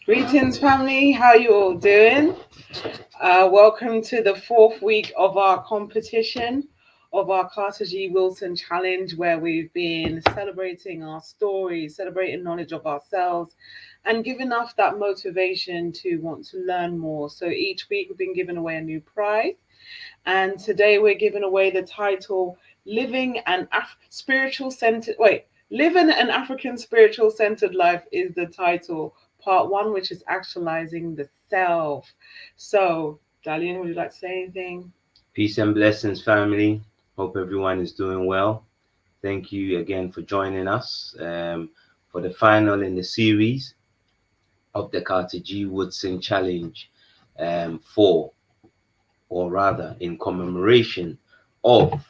Greetings, family. How you all doing? Welcome to the fourth week of our competition of our Carter G. Wilson Challenge, where we've been celebrating our stories, celebrating knowledge of ourselves, and giving us that motivation to want to learn more. So each week we've been giving away a new prize, and today we're giving away the title "Living an Spiritual Centered." Wait, "Living an African Spiritual Centered Life" is the title. Part one, which is actualizing the self. So, Dalian, would you like to say anything? Peace and blessings, family. Hope everyone is doing well. Thank you again for joining us for the final in the series of the Carter G. Woodson Challenge 4, or rather, in commemoration of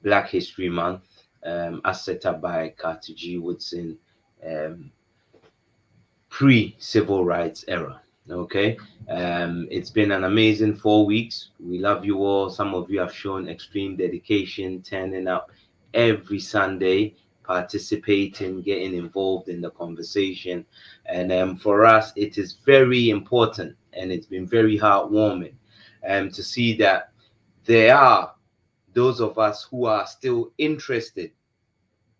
Black History Month, as set up by Carter G. Woodson um, pre-civil rights era. Okay, it's been an amazing 4 weeks. We love you all. Some of you have shown extreme dedication, turning up every Sunday, participating, getting involved in the conversation. And for us, it is very important, and it's been very heartwarming to see that there are those of us who are still interested,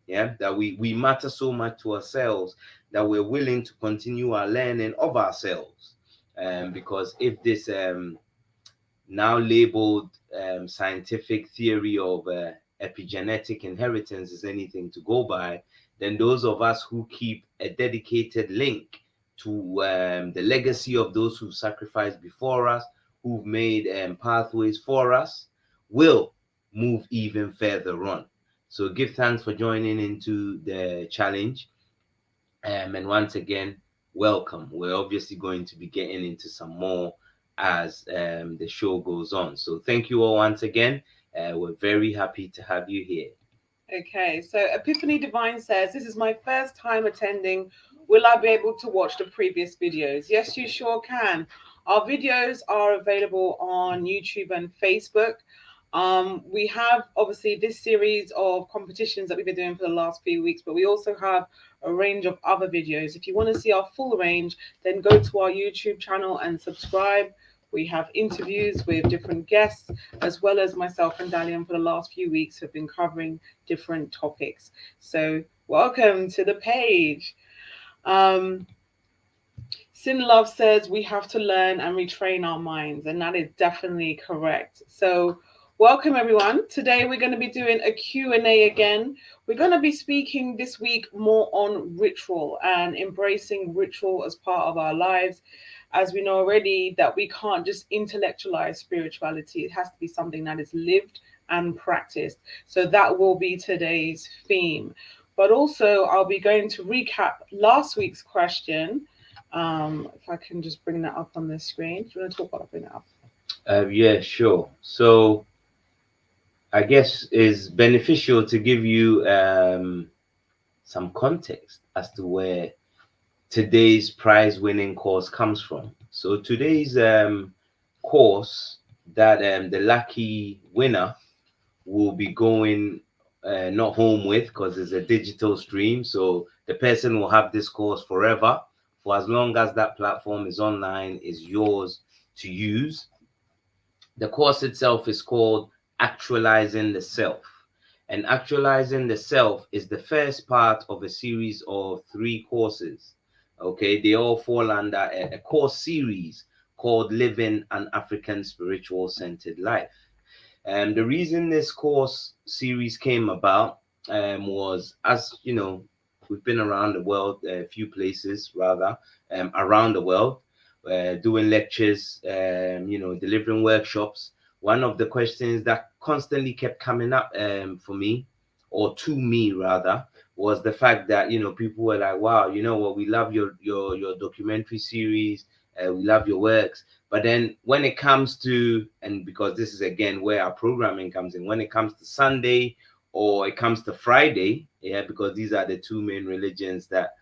yeah, that we matter so much to ourselves that we're willing to continue our learning of ourselves. Because if this now labeled scientific theory of epigenetic inheritance is anything to go by, then those of us who keep a dedicated link to the legacy of those who sacrificed before us, who've made pathways for us, will move even further on. So give thanks for joining into the challenge. And once again, welcome. We're obviously going to be getting into some more as the show goes on. So thank you all once again. We're very happy to have you here. Okay, so Epiphany Divine says, "This is my first time attending. Will I be able to watch the previous videos?" Yes, you sure can. Our videos are available on YouTube and Facebook. We have obviously this series of competitions that we've been doing for the last few weeks, but we also have a range of other videos. If you want to see our full range, then go to our YouTube channel and subscribe. We have interviews with different guests, as well as myself and Dalian for the last few weeks have been covering different topics. So, welcome to the page. Um, Sin Love says we have to learn and retrain our minds, and that is definitely correct. So, welcome everyone. Today we're going to be doing a Q&A again. We're going to be speaking this week more on ritual and embracing ritual as part of our lives. As we know already, that we can't just intellectualize spirituality, it has to be something that is lived and practiced. So, that will be today's theme. But also, I'll be going to recap last week's question. If I can just bring that up on the screen. Do you want to talk about bring that up? Yeah, sure. So I guess it's beneficial to give you some context as to where today's prize winning course comes from. So today's course that the lucky winner will be going not home with, because it's a digital stream. So the person will have this course forever. For as long as that platform is online, is yours to use. The course itself is called Actualizing the Self. And Actualizing the Self is the first part of a series of 3 courses. Okay, they all fall under a course series called Living an African Spiritual Centered Life. And the reason this course series came about was, as you know, we've been around the world, a few places rather, around the world, doing lectures, delivering workshops. One of the questions that constantly kept coming up for me, or to me rather, was the fact that people were like, "Wow, you know what? We love your documentary series. We love your works." But then when it comes to, and because this is again where our programming comes in, when it comes to Sunday or it comes to Friday, yeah, because these are the 2 main religions that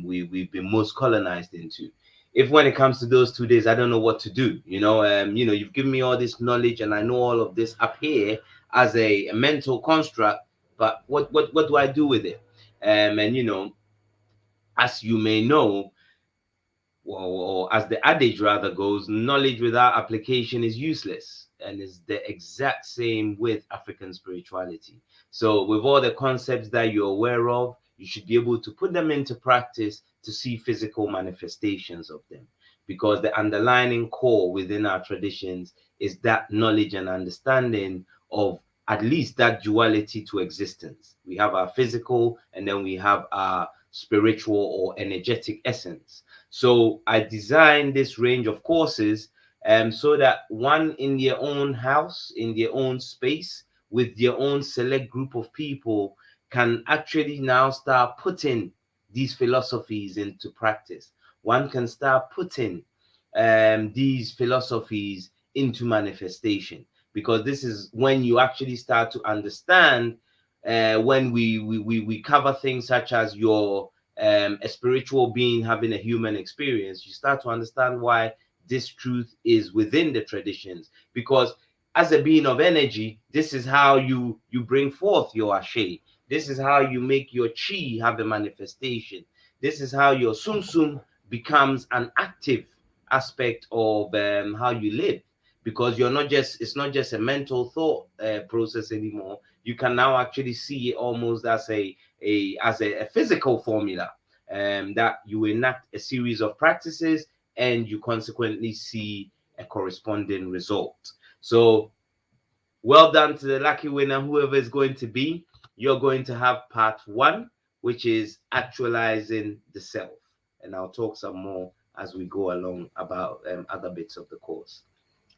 we've been most colonized into. If when it comes to those 2 days, I don't know what to do. You've given me all this knowledge and I know all of this up here as a mental construct, but what do I do with it? And as you may know, or as the adage rather goes, knowledge without application is useless, and is the exact same with African spirituality. So with all the concepts that you're aware of, you should be able to put them into practice to see physical manifestations of them, because the underlying core within our traditions is that knowledge and understanding of at least that duality to existence. We have our physical, and then we have our spiritual or energetic essence. So I designed this range of courses so that one in their own house, in their own space, with their own select group of people, can actually now start putting these philosophies into practice. One can start putting these philosophies into manifestation, because this is when you actually start to understand when we cover things such as your a spiritual being having a human experience, you start to understand why this truth is within the traditions. Because as a being of energy, this is how you bring forth your ashe. This is how you make your chi have a manifestation. This is how your sum sum becomes an active aspect of how you live, because you're not just it's not just a mental thought process anymore. You can now actually see it almost as a physical formula, that you enact a series of practices and you consequently see a corresponding result. So well done to the lucky winner, whoever is going to be. You're going to have part one, which is actualizing the self, and I'll talk some more as we go along about other bits of the course.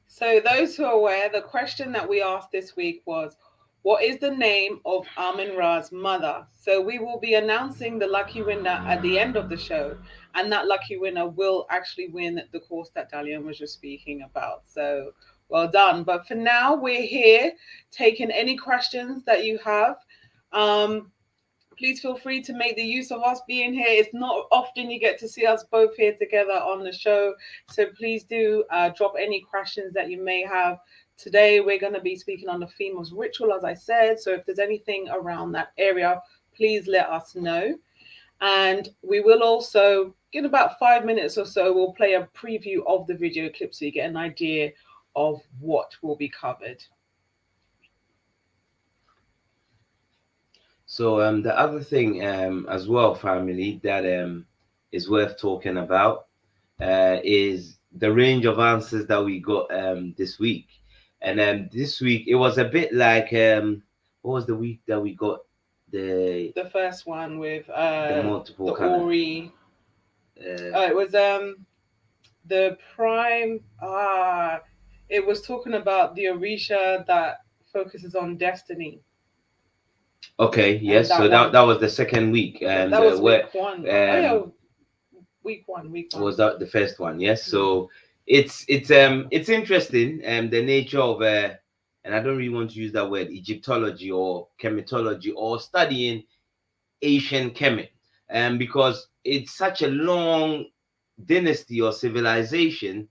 So, those who are aware, the question that we asked this week was, what is the name of Amin Ra's mother? So, we will be announcing the lucky winner at the end of the show, and that lucky winner will actually win the course that Dalian was just speaking about. So, well done. But for now, we're here taking any questions that you have. Um, Please feel free to make the use of us being here. It's not often you get to see us both here together on the show. So please do drop any questions that you may have. Today, we're going to be speaking on the theme of ritual, as I said. So if there's anything around that area, please let us know. And we will also, in about 5 minutes or so, we'll play a preview of the video clip so you get an idea of what will be covered. So the other thing as well, family, that is worth talking about is the range of answers that we got this week. And this week it was a bit like what was the week that we got the The first one with multiple the kind of Ori. uh, It was the prime. It was talking about the Orisha that focuses on destiny, okay, and yes, so that that one. was the second week, and That was where week one. Oh yeah, um week one, week one. was that the first one, yes. Mm. So it's interesting, the nature of and I don't really want to use that word Egyptology or chematology or studying Asian Kemet, because it's such a long dynasty or civilization,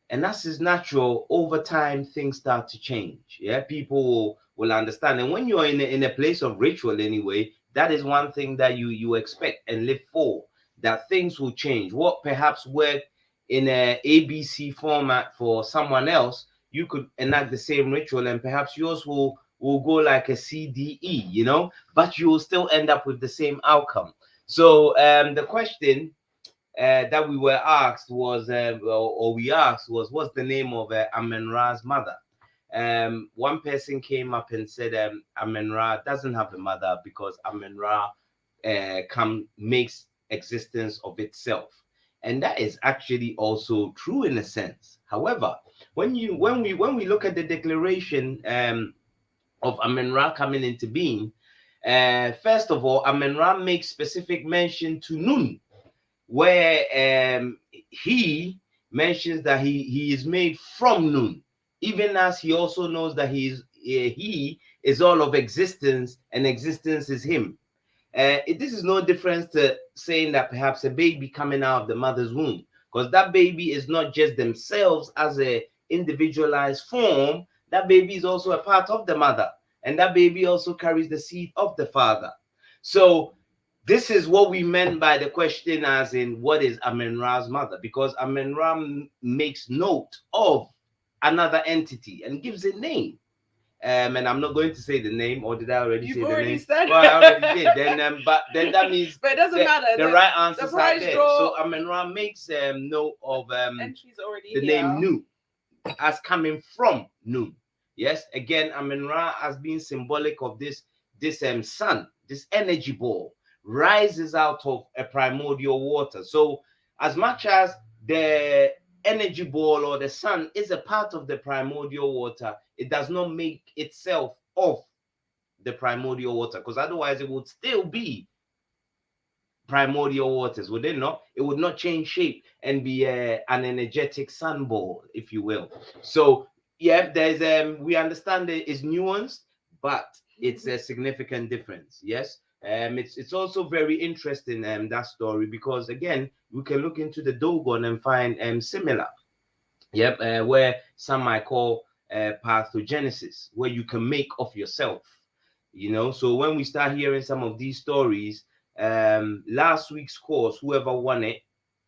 and that's is natural. Over time things start to change. Yeah, people will understand, and when you're in a place of ritual anyway, that is one thing that you expect and live for, that things will change. What perhaps worked in a ABC format for someone else, you could enact the same ritual and perhaps yours will go like a CDE, but you will still end up with the same outcome. So the question that we were asked was, or we asked was, what's the name of Amen Ra's mother? One person came up and said Amen Ra doesn't have a mother because Amen Ra makes existence of itself, and that is actually also true in a sense. However, when we look at the declaration of Amen Ra coming into being, first of all, Amen Ra makes specific mention to Nun, where he mentions that he is made from Nun, even as he also knows that he is all of existence and existence is him. This is no difference to saying that perhaps a baby coming out of the mother's womb, because that baby is not just themselves as a individualized form. That baby is also a part of the mother, and that baby also carries the seed of the father. So this is what we meant by the question, as in what is Amen-Ra's mother, because Amen-Ra makes note of another entity and gives a name. And I'm not going to say the name, or did I already You've say the already name? said. Well, I already did. But then that means But it doesn't matter. the right answers are prize there. draw. So Amen-Ra makes note of Entry's already the here. name Nu as coming from Nun. Yes, again, Amen-Ra as being symbolic of this sun, this energy ball rises out of a primordial water. So as much as the energy ball or the sun is a part of the primordial water, it does not make itself of the primordial water, because otherwise it would still be primordial waters, would it not? It would not change shape and be an energetic sun ball, if you will. So yeah, there's we understand it is nuanced, but it's a significant difference. Yes. It's also very interesting that story, because again we can look into the Dogon and find similar. Yep, where some might call pathogenesis, where you can make of yourself. So when we start hearing some of these stories, last week's course, whoever won it,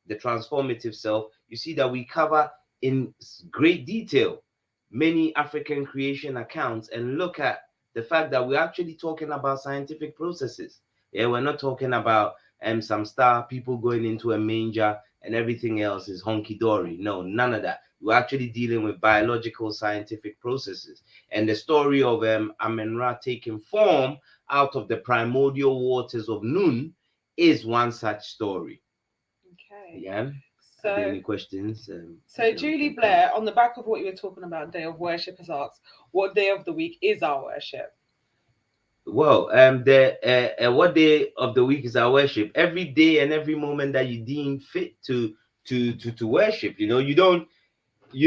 the transformative self, you see that we cover in great detail many African creation accounts and look at the fact that we're actually talking about scientific processes. Yeah, we're not talking about some star people going into a manger and everything else is honky dory. No, none of that. We're actually dealing with biological scientific processes. And the story of Amen-Ra taking form out of the primordial waters of Nun is one such story. Okay. Yeah. So, are there any questions? So Julie Blair, on the back of what you were talking about, day of worship, has asked, what day of the week is our worship? Well, what day of the week is our worship? Every day and every moment that you deem fit to worship. You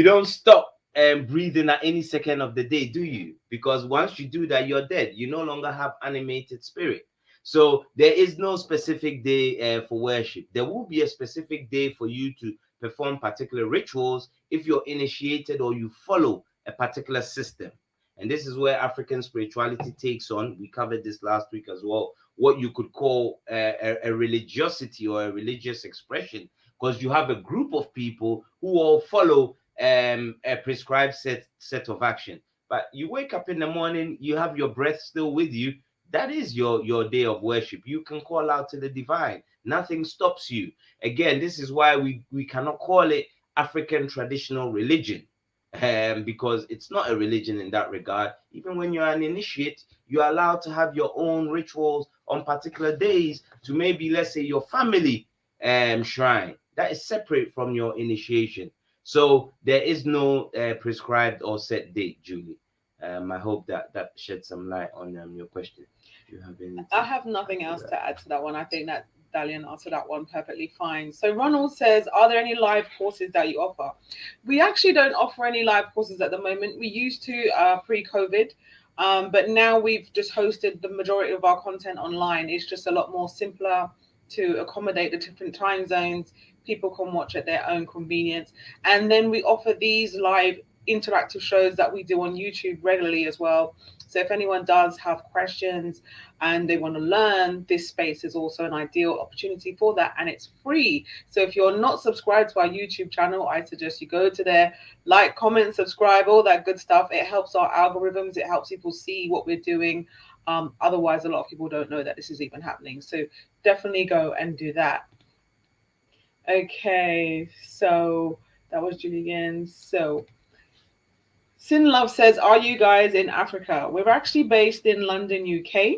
don't stop breathing at any second of the day, do you? Because once you do that, you're dead. You no longer have animated spirit. So there is no specific day for worship. There will be a specific day for you to perform particular rituals if you're initiated or you follow a particular system. And this is where African spirituality takes on. We covered this last week as well. What you could call a religiosity or a religious expression, because you have a group of people who all follow a prescribed set of action. But you wake up in the morning, you have your breath still with you. That is your day of worship. You can call out to the divine. Nothing stops you. Again, this is why we cannot call it African traditional religion. Because it's not a religion in that regard. Even when you're an initiate, you're allowed to have your own rituals on particular days to maybe, let's say, your family shrine. That is separate from your initiation. So there is no prescribed or set date, Julie. I hope that sheds some light on your question. Do you have anything? I have nothing else to add to that one. I think that Dalian answered that one perfectly fine. So Ronald says, are there any live courses that you offer? We actually don't offer any live courses at the moment. We used to pre-COVID, but now we've just hosted the majority of our content online. It's just a lot more simpler to accommodate the different time zones. People can watch at their own convenience. And then we offer these live interactive shows that we do on YouTube regularly as well. So if anyone does have questions and they want to learn, this space is also an ideal opportunity for that, and it's free. So if you're not subscribed to our YouTube channel, I suggest you go to there, like, comment, subscribe, all that good stuff. It helps our algorithms, it helps people see what we're doing. Otherwise, a lot of people don't know that this is even happening. So definitely go and do that. Okay, so that was Julian. So Sin Love says, are you guys in Africa? We're actually based in London, UK.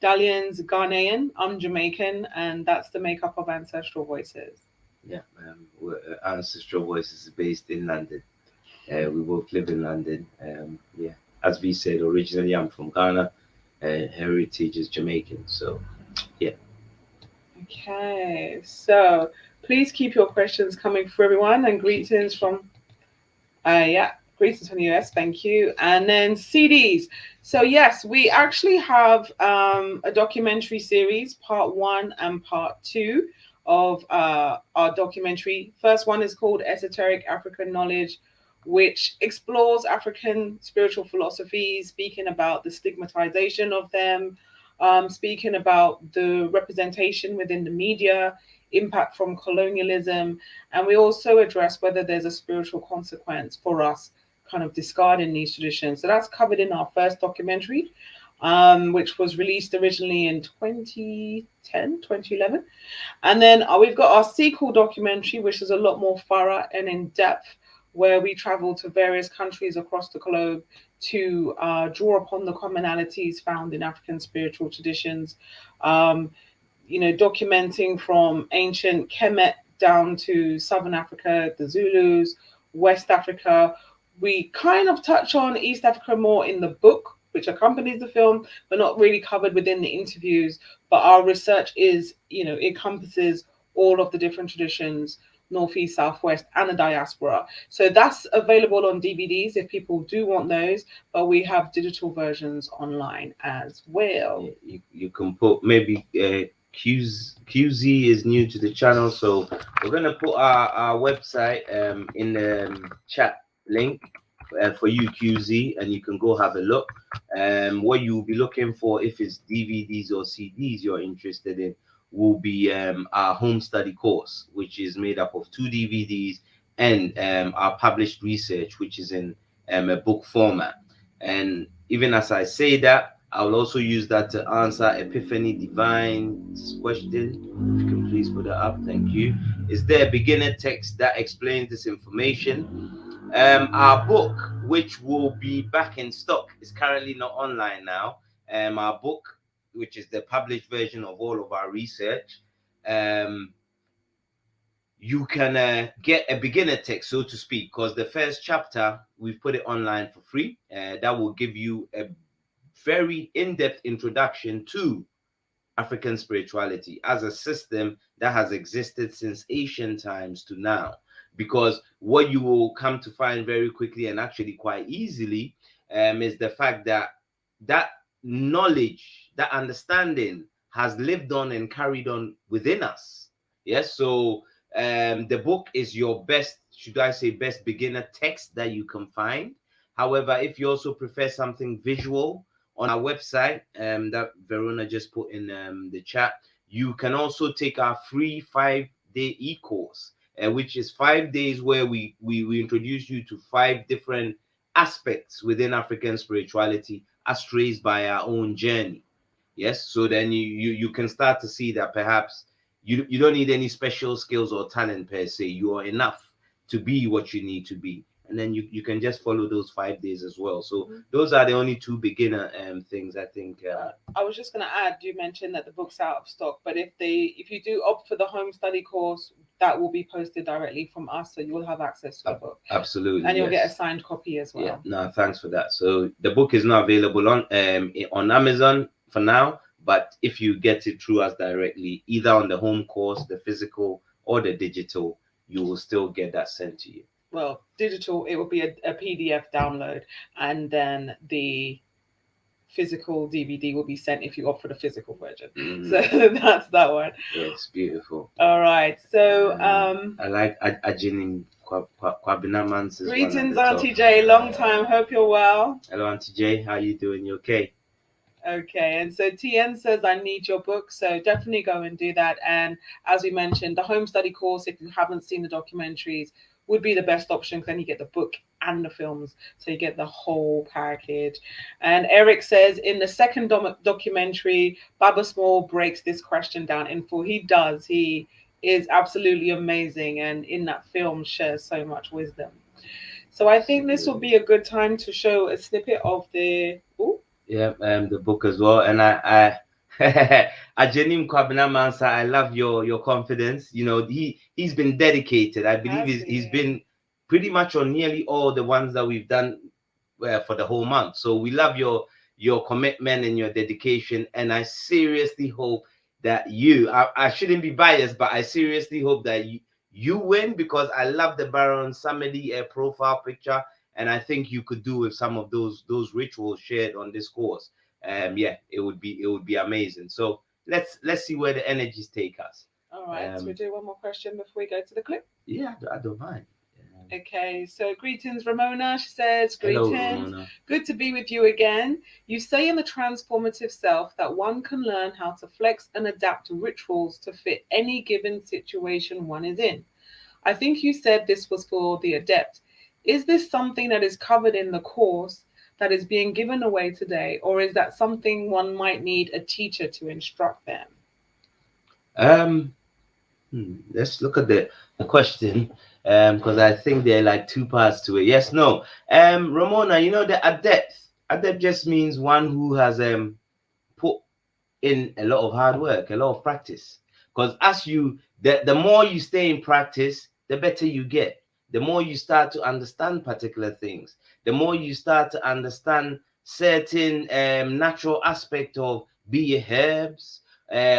Dalian's Ghanaian, I'm Jamaican, and that's the makeup of Ancestral Voices. Yeah, Ancestral Voices is based in London. We both live in London. Yeah, as we said, originally I'm from Ghana. Heritage is Jamaican. So, yeah. Okay, so please keep your questions coming for everyone, and greetings from greetings from the US. Thank you. And then CDs. So yes, we actually have a documentary series, part 1 and part 2 of our documentary. First one is called Esoteric African Knowledge, which explores African spiritual philosophies, speaking about the stigmatization of them, speaking about the representation within the media, impact from colonialism, and we also address whether there's a spiritual consequence for us kind of discarding these traditions. So that's covered in our first documentary, which was released originally in 2010, 2011. And then we've got our sequel documentary, which is a lot more thorough and in depth, where we travel to various countries across the globe to draw upon the commonalities found in African spiritual traditions. Um, documenting from ancient Kemet down to Southern Africa, the Zulus, West Africa. We kind of touch on East Africa more in the book, which accompanies the film, but not really covered within the interviews. But our research is, encompasses all of the different traditions, Northeast, Southwest, and the diaspora. So that's available on DVDs if people do want those, but we have digital versions online as well. Yeah, you can put maybe QZ is new to the channel, so we're gonna put our website in the chat link for you, QZ, and you can go have a look. What you'll be looking for, if it's DVDs or CDs you're interested in, will be our home study course, which is made up of 2 DVDs and our published research, which is in a book format. And even as I say that, I will also use that to answer Epiphany Divine's question. If you can please put it up, thank you. Is there a beginner text that explains this information? Our book, which will be back in stock, is currently not online now. Our book, which is the published version of all of our research, you can get a beginner text, so to speak, because the first chapter, we've put it online for free. That will give you a very in-depth introduction to African spirituality as a system that has existed since ancient times to now. Because what you will come to find very quickly and actually quite easily is the fact that that knowledge, that understanding has lived on and carried on within us. Yes, so the book is your best, should I say, best beginner text that you can find. However, if you also prefer something visual, on our website that Verona just put in the chat, you can also take our free 5-day e-course, which is 5 days where we introduce you to 5 different aspects within African spirituality as traced by our own journey. Yes, so then you can start to see that perhaps you don't need any special skills or talent per se. You are enough to be what you need to be, and then you can just follow those 5 days as well. So those are the only 2 beginner things I think. I was just going to add, you mentioned that the book's out of stock, but if you do opt for the home study course, that will be posted directly from us, so you will have access to the book. Absolutely, and you'll get a signed copy as well. Yeah, no, thanks for that. So the book is not available on Amazon for now, but if you get it through us directly, either on the home course, the physical, or the digital, you will still get that sent to you. Well, digital, it will be a PDF download, and then the physical DVD will be sent if you opt for the physical version. So that's that one. Yes, beautiful. All right. So I like Ajinin Kwabinaman's. Greetings, Auntie J. Long time. Hope you're well. Hello, Auntie J. How you doing? You okay? Okay, and so TN says, I need your book, so definitely go and do that. And as we mentioned, the home study course, if you haven't seen the documentaries, would be the best option, because then you get the book and the films, so you get the whole package. And Eric says, in the second documentary, Baba Small breaks this question down in full. He does. He is absolutely amazing, and in that film shares so much wisdom. So I think this will be a good time to show a snippet of the... Ooh. Yeah, the book as well. And I Ajenim Kwabena Mansa, I love your confidence. You know, he's been dedicated. I believe he's been pretty much on nearly all the ones that we've done for the whole month. So we love your commitment and your dedication. And I seriously hope that I shouldn't be biased, but I seriously hope that you win, because I love the Baron Samedi profile picture. And I think you could do with some of those rituals shared on this course. Yeah, it would be amazing. So let's see where the energies take us. All right, so we do one more question before we go to the clip. Yeah, I don't mind. Okay, so greetings, Ramona. She says, Hello, greetings. Ramona. Good to be with you again. You say in the transformative self that one can learn how to flex and adapt rituals to fit any given situation one is in. I think you said this was for the adept. Is this something that is covered in the course that is being given away today, or is that something one might need a teacher to instruct them? Um, let's look at the question, because I think there are like two parts to it. Yes, no. Ramona, you know the adept. Adept just means one who has put in a lot of hard work, a lot of practice. Because as the more you stay in practice, the better you get. The more you start to understand particular things, the more you start to understand certain natural aspect of, be it herbs,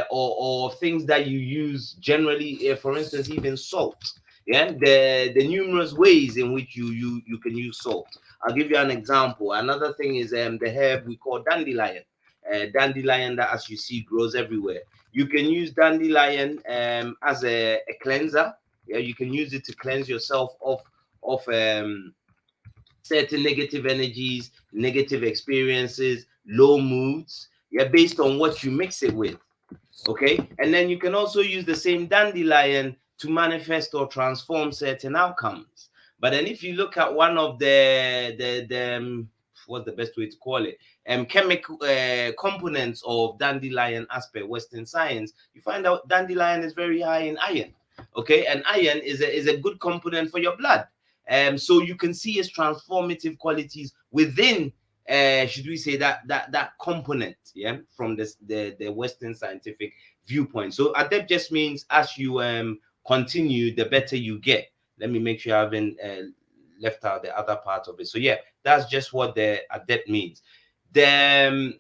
or things that you use generally, for instance, even salt. Yeah, the numerous ways in which you can use salt. I'll give you an example. Another thing is the herb we call dandelion. Dandelion that, as you see, grows everywhere. You can use dandelion as a cleanser. Yeah, you can use it to cleanse yourself of certain negative energies, negative experiences, low moods. Yeah, based on what you mix it with. Okay, and then you can also use the same dandelion to manifest or transform certain outcomes. But then if you look at one of the what's the best way to call it, chemical components of dandelion aspect western science, you find out dandelion is very high in iron. Okay, and iron is a good component for your blood. So you can see its transformative qualities within, should we say, that component, yeah, from the western scientific viewpoint. So adept just means as you continue, the better you get. Let me make sure I haven't left out the other part of it. So yeah, that's just what the adept means. The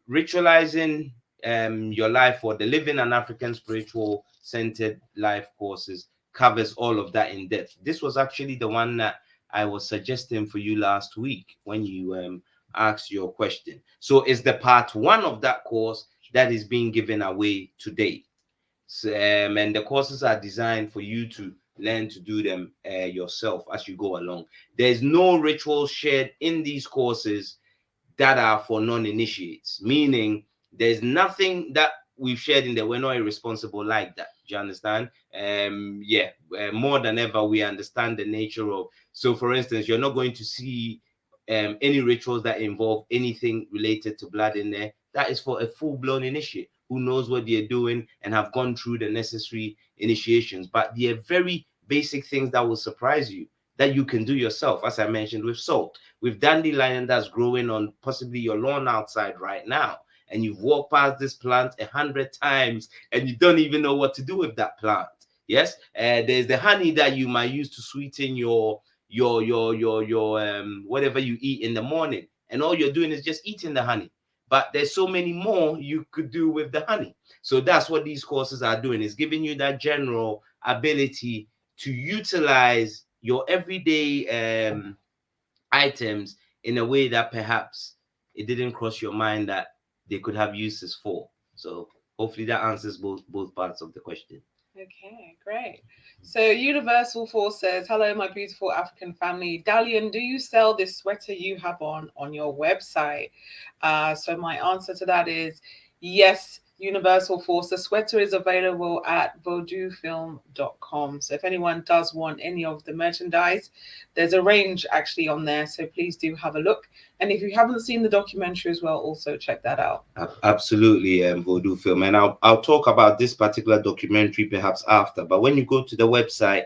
ritualizing your life, or the living an African spiritual centered life courses, covers all of that in depth. This was actually the one that I was suggesting for you last week when you asked your question. So it's the part one of that course that is being given away today. So, and the courses are designed for you to learn to do them yourself as you go along. There's no rituals shared in these courses that are for non-initiates, meaning there's nothing that we've shared in there. We're not irresponsible like that. Do you understand? Yeah, more than ever, we understand the nature of. So, for instance, you're not going to see any rituals that involve anything related to blood in there. That is for a full-blown initiate who knows what they're doing and have gone through the necessary initiations. But they are very basic things that will surprise you, that you can do yourself, as I mentioned, with salt, with dandelion that's growing on possibly your lawn outside right now, and you've walked past this plant 100 times and you don't even know what to do with that plant. Yes, there's the honey that you might use to sweeten your whatever you eat in the morning, and all you're doing is just eating the honey. But there's so many more you could do with the honey. So that's what these courses are doing, is giving you that general ability to utilize your everyday items in a way that perhaps it didn't cross your mind that they could have uses for. So hopefully that answers both parts of the question. Okay, great. So Universal Force says, "Hello, my beautiful African family. Dalian, do you sell this sweater you have on your website?" So my answer to that is yes. Universal Force. The sweater is available at vaudoufilm.com. So if anyone does want any of the merchandise, there's a range actually on there. So please do have a look. And if you haven't seen the documentary as well, also check that out. Absolutely, Voodoo Film, and I'll talk about this particular documentary perhaps after. But when you go to the website,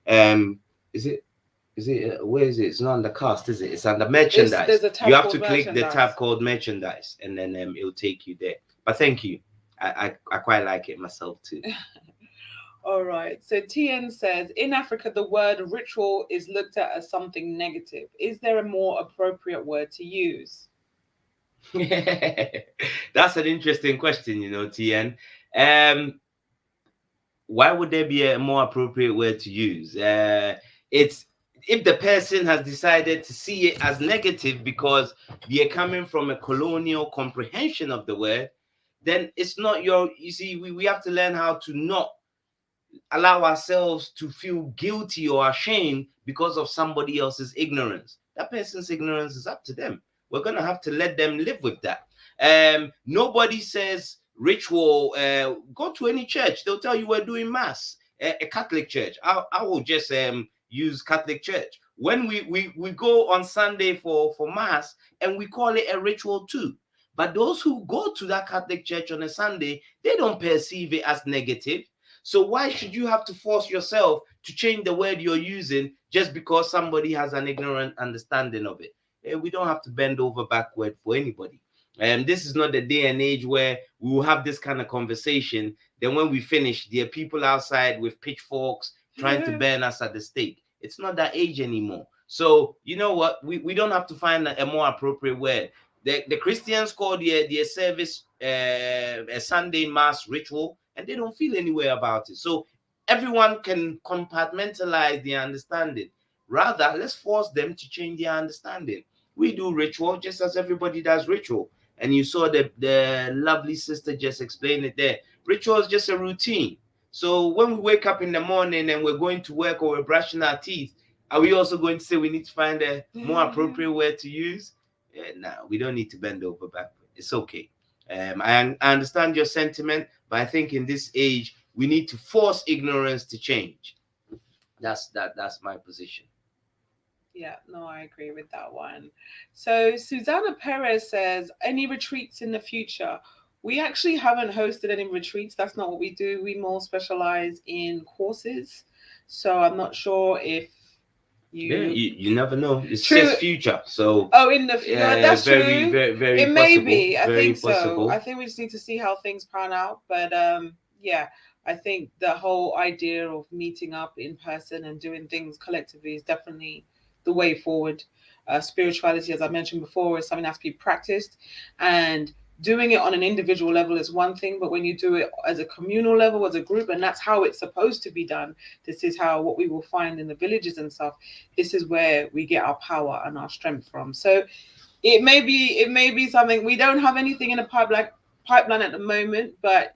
um, is it where is it? It's not on the cast, is it? It's under merchandise. There's a tab You have called to click the merchandise. tab called merchandise, and then it'll take you there. But thank you. I quite like it myself too. All right. So TN says, in Africa, the word ritual is looked at as something negative. Is there a more appropriate word to use? That's an interesting question, TN. Why would there be a more appropriate word to use? It's if the person has decided to see it as negative because they're coming from a colonial comprehension of the word, then it's not you see, we have to learn how to not allow ourselves to feel guilty or ashamed because of somebody else's ignorance. That person's ignorance is up to them. We're going to have to let them live with that. Nobody says ritual, go to any church, they'll tell you we're doing mass. A Catholic church, I will just use Catholic church. When we go on Sunday for mass, and we call it a ritual too. But those who go to that Catholic church on a Sunday, they don't perceive it as negative. So why should you have to force yourself to change the word you're using just because somebody has an ignorant understanding of it? We don't have to bend over backward for anybody. And this is not the day and age where we will have this kind of conversation. Then when we finish, there are people outside with pitchforks trying to burn us at the stake. It's not that age anymore. So you know what? We don't have to find a more appropriate word. The Christians call their service a Sunday mass ritual, and they don't feel anywhere about it. So everyone can compartmentalize their understanding. Rather, let's force them to change their understanding. We do ritual just as everybody does ritual. And you saw the lovely sister just explain it there. Ritual is just a routine. So when we wake up in the morning and we're going to work or we're brushing our teeth, are we also going to say we need to find a more appropriate word to use? No, we don't need to bend over backward. It's okay. I understand your sentiment, but I think in this age we need to force ignorance to change. That's my position. Yeah, no, I agree with that one. So Susanna Perez says, any retreats in the future? We actually haven't hosted any retreats. That's not what we do. We more specialize in courses. So I'm not sure if Yeah, you you never know. It's true. just future. So Oh, in the that's very, true. very, very It may possible. be. I Very think so. I possible. think we just need to see how things pan out. But yeah, I think the whole idea of meeting up in person and doing things collectively is definitely the way forward. Spirituality, as I mentioned before, is something that has to be practiced, and doing it on an individual level is one thing, but when you do it as a communal level, as a group, and that's how it's supposed to be done. This is how what we will find in the villages and stuff. This is where we get our power and our strength from. So it may be something. We don't have anything in a pipeline at the moment, but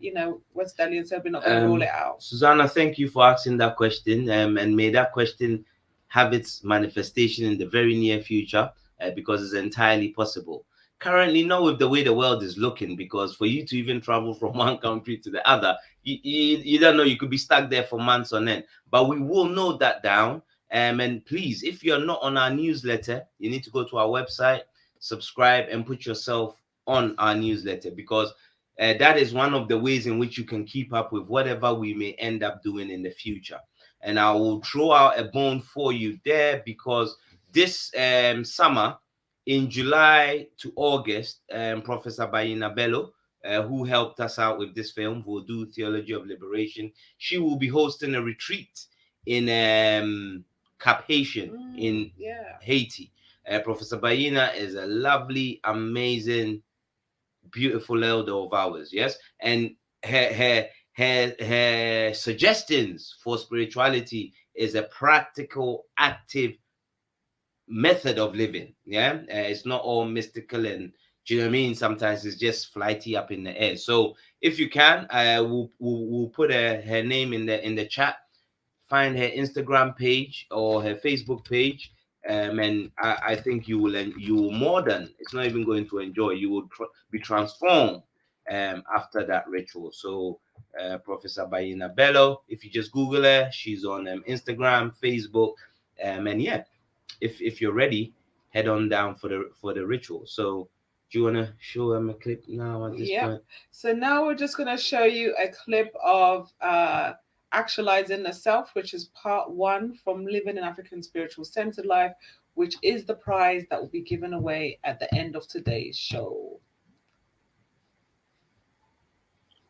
West Dalian said we're not going to rule it out. Susanna, thank you for asking that question. And may that question have its manifestation in the very near future, because it's entirely possible. Currently, not with the way the world is looking, because for you to even travel from one country to the other, you don't know, you could be stuck there for months on end. But we will note that down. And please, if you're not on our newsletter, you need to go to our website, subscribe, and put yourself on our newsletter, because that is one of the ways in which you can keep up with whatever we may end up doing in the future. And I will throw out a bone for you there, because this summer, in July to August, Professor Bayina Bello, who helped us out with this film, will do Theology of Liberation. She will be hosting a retreat in Cap Haitian in Haiti. Professor Bayina is a lovely, amazing, beautiful elder of ours, yes, and her suggestions for spirituality is a practical, active method of living. Yeah, it's not all mystical, and do you know what I mean? Sometimes it's just flighty up in the air. So if you can, we'll put her name in the chat. Find her Instagram page or her Facebook page, and I think you will more than, it's not even going to enjoy. You will be transformed after that ritual. So Professor Bayina Bello, if you just Google her, she's on Instagram, Facebook, and yeah, if you're ready, head on down for the ritual. So do you want to show them a clip now at this point? So now we're just going to show you a clip of Actualizing the Self, which is part one from Living an African Spiritual Centered Life, which is the prize that will be given away at the end of today's show.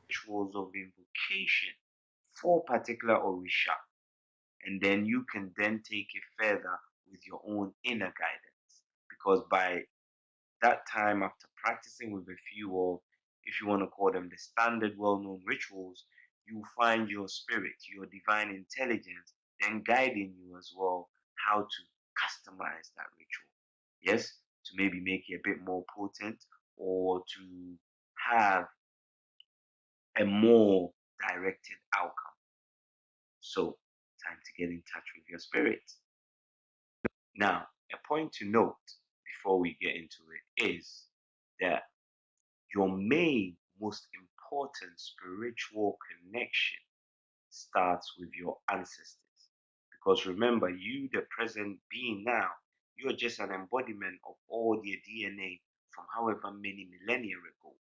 Rituals of invocation for particular Orisha, and then you can then take it further with your own inner guidance, because by that time, after practicing with a few of, if you want to call them the standard well-known rituals, you find your spirit, your divine intelligence, then guiding you as well how to customize that ritual. Yes, to maybe make it a bit more potent, or to have a more directed outcome. So, time to get in touch with your spirit. Now, a point to note before we get into it is that your main, most important spiritual connection starts with your ancestors. Because remember, you, the present being now, you're just an embodiment of all their DNA from however many millennia ago.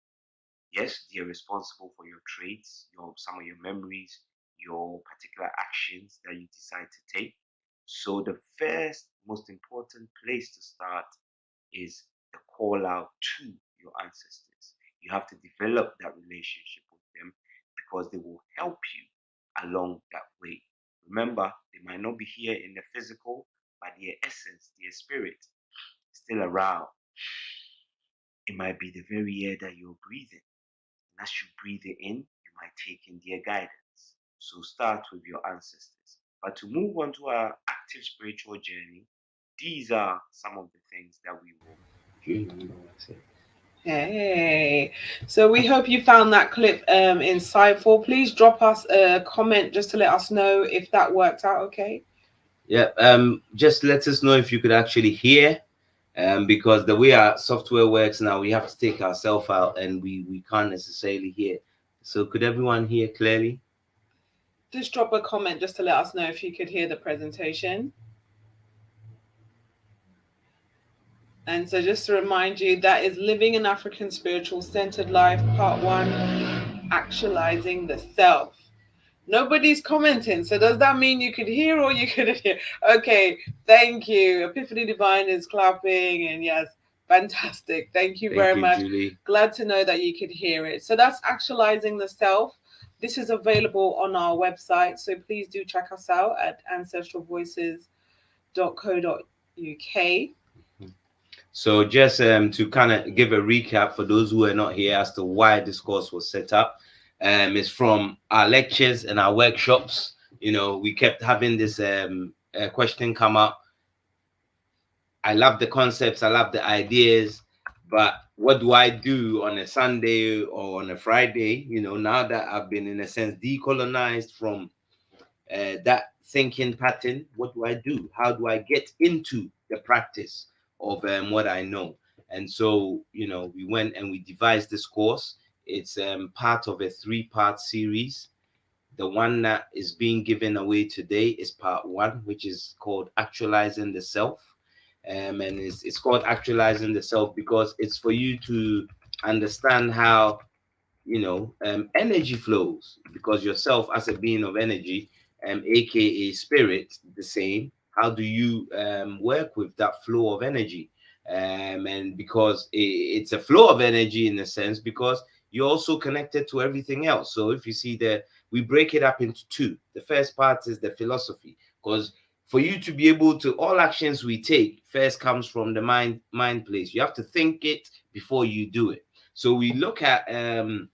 Yes, they're responsible for your traits, some of your memories, your particular actions that you decide to take. So the first most important place to start is the call out to your ancestors. You have to develop that relationship with them because they will help you along that way. Remember, they might not be here in the physical, but their essence, their spirit, is still around. It might be the very air that you're breathing. And as you breathe it in, you might take in their guidance. So start with your ancestors. But to move on to our active spiritual journey, these are some of the things that we will do. Hey, so we hope you found that clip insightful. Please drop us a comment just to let us know if that worked out okay. Yeah, just let us know if you could actually hear, because the way our software works now, we have to take ourselves out and we can't necessarily hear. So could everyone hear clearly? Just drop a comment just to let us know if you could hear the presentation. And so just to remind you, that is Living an African Spiritual Centered Life, Part 1, Actualizing the Self. Nobody's commenting. So does that mean you could hear or you couldn't hear? Okay, thank you. Epiphany Divine is clapping, and yes, fantastic. Thank you very much. Julie. Glad to know that you could hear it. So that's Actualizing the Self. This is available on our website. So please do check us out at ancestralvoices.co.uk. So just to kind of give a recap for those who are not here as to why this course was set up, it's from our lectures and our workshops. You know, we kept having this question come up. I love the concepts, I love the ideas, but what do I do on a Sunday or on a Friday? You know, now that I've been in a sense decolonized from that thinking pattern, what do I do? How do I get into the practice of what I know? And so, you know, we went and we devised this course. It's part of a 3-part series. The one that is being given away today is part 1, which is called Actualizing the Self. And it's called Actualizing the Self because it's for you to understand how, you know, energy flows, because yourself as a being of energy, aka spirit, the same. How do you work with that flow of energy? And because it's a flow of energy in a sense, because you're also connected to everything else. So if you see that we break it up into 2. The first part is the philosophy, because for you to be able to, all actions we take first comes from the mind place. You have to think it before you do it. So we look at the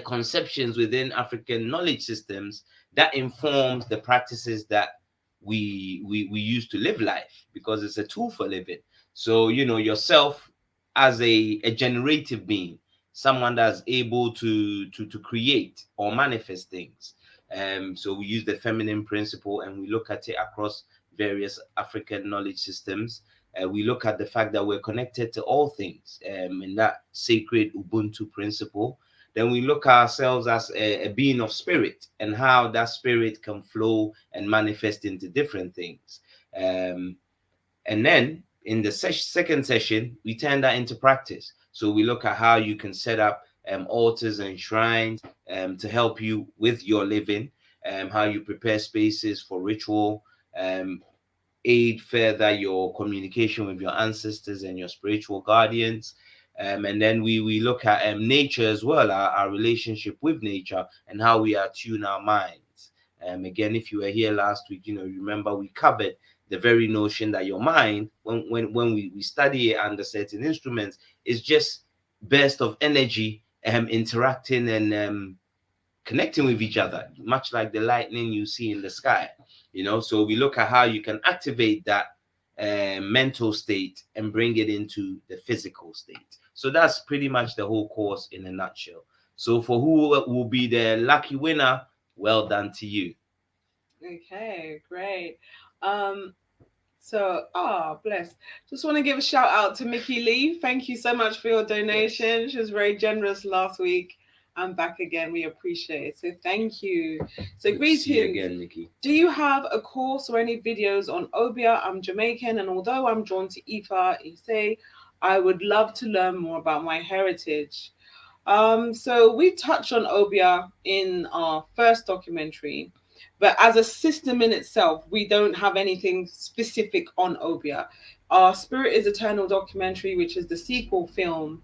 conceptions within African knowledge systems that informs the practices that we use to live life, because it's a tool for living. So you know yourself as a generative being, someone that's able to create or manifest things. So we use the feminine principle and we look at it across various African knowledge systems. We look at the fact that we're connected to all things in that sacred Ubuntu principle. Then we look at ourselves as a being of spirit and how that spirit can flow and manifest into different things. And then in the second session, we turn that into practice. So we look at how you can set up altars and shrines to help you with your living, how you prepare spaces for ritual, aid further your communication with your ancestors and your spiritual guardians. And then we look at nature as well, our relationship with nature and how we attune our minds. Again, if you were here last week, you know, remember we covered the very notion that your mind, when we study it under certain instruments, is just burst of energy interacting and connecting with each other, much like the lightning you see in the sky. You know, so we look at how you can activate that mental state and bring it into the physical state. So that's pretty much the whole course in a nutshell. So for who will be the lucky winner, well done to you. Okay, great. Um, bless. Just want to give a shout out to Mickey Lee. Thank you so much for your Yes. donation. She was very generous last week. I'm back again. We appreciate it. So thank you. So Good to see you greetings. again, Nikki. Do you have a course or any videos on Obia? I'm Jamaican, and although I'm drawn to Ifa, Ise, I would love to learn more about my heritage. So we touched on Obia in our first documentary, but as a system in itself, we don't have anything specific on Obia. Our Spirit is Eternal documentary, which is the sequel film,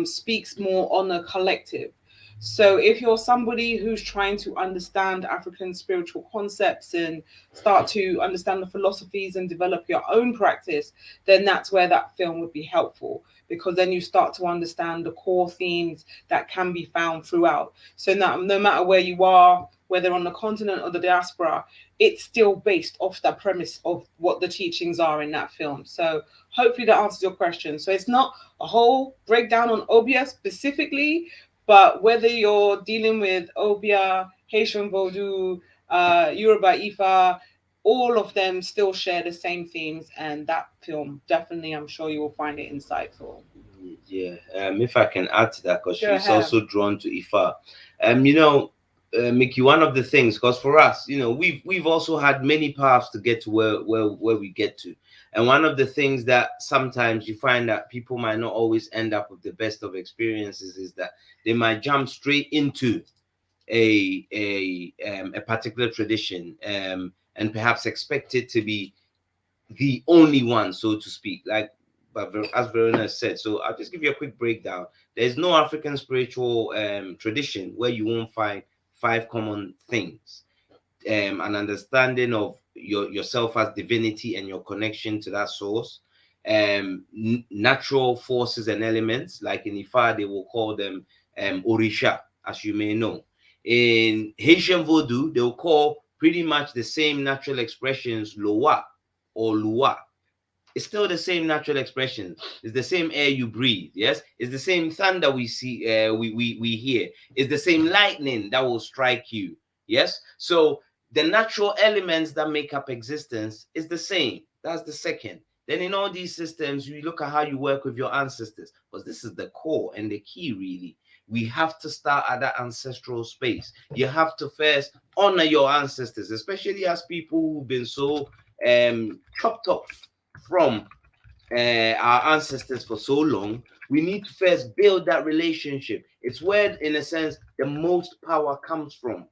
speaks more on a collective. So if you're somebody who's trying to understand African spiritual concepts and start to understand the philosophies and develop your own practice, then that's where that film would be helpful, because then you start to understand the core themes that can be found throughout. So now, no matter where you are, whether on the continent or the diaspora, it's still based off the premise of what the teachings are in that film. So hopefully that answers your question. So it's not a whole breakdown on Obia specifically, but whether you're dealing with Obia, Haitian Vodou, Yoruba Ifa, all of them still share the same themes, and that film definitely, I'm sure you will find it insightful. Yeah, if I can add to that, because Go she's ahead. also drawn to Ifa. You know, Mickey, one of the things, because for us, you know, we've also had many paths to get to where we get to, and one of the things that sometimes you find that people might not always end up with the best of experiences is that they might jump straight into a particular tradition, and perhaps expect it to be the only one, so to speak. Like, but as Verona said, so I'll just give you a quick breakdown. There's no African spiritual tradition where you won't find five common things: an understanding of yourself as divinity and your connection to that source, natural forces and elements, like in Ifa they will call them orisha, as you may know. In Haitian Vodou, they'll call pretty much the same natural expressions loa or lua. It's still the same natural expression. It's the same air you breathe. Yes, it's the same thunder we see. We hear. It's the same lightning that will strike you. Yes. So the natural elements that make up existence is the same. That's the second. Then in all these systems, you look at how you work with your ancestors, because this is the core and the key. Really, we have to start at that ancestral space. You have to first honor your ancestors, especially as people who've been so chopped off from our ancestors for so long. We need to first build that relationship. It's where, in a sense, the most power comes from.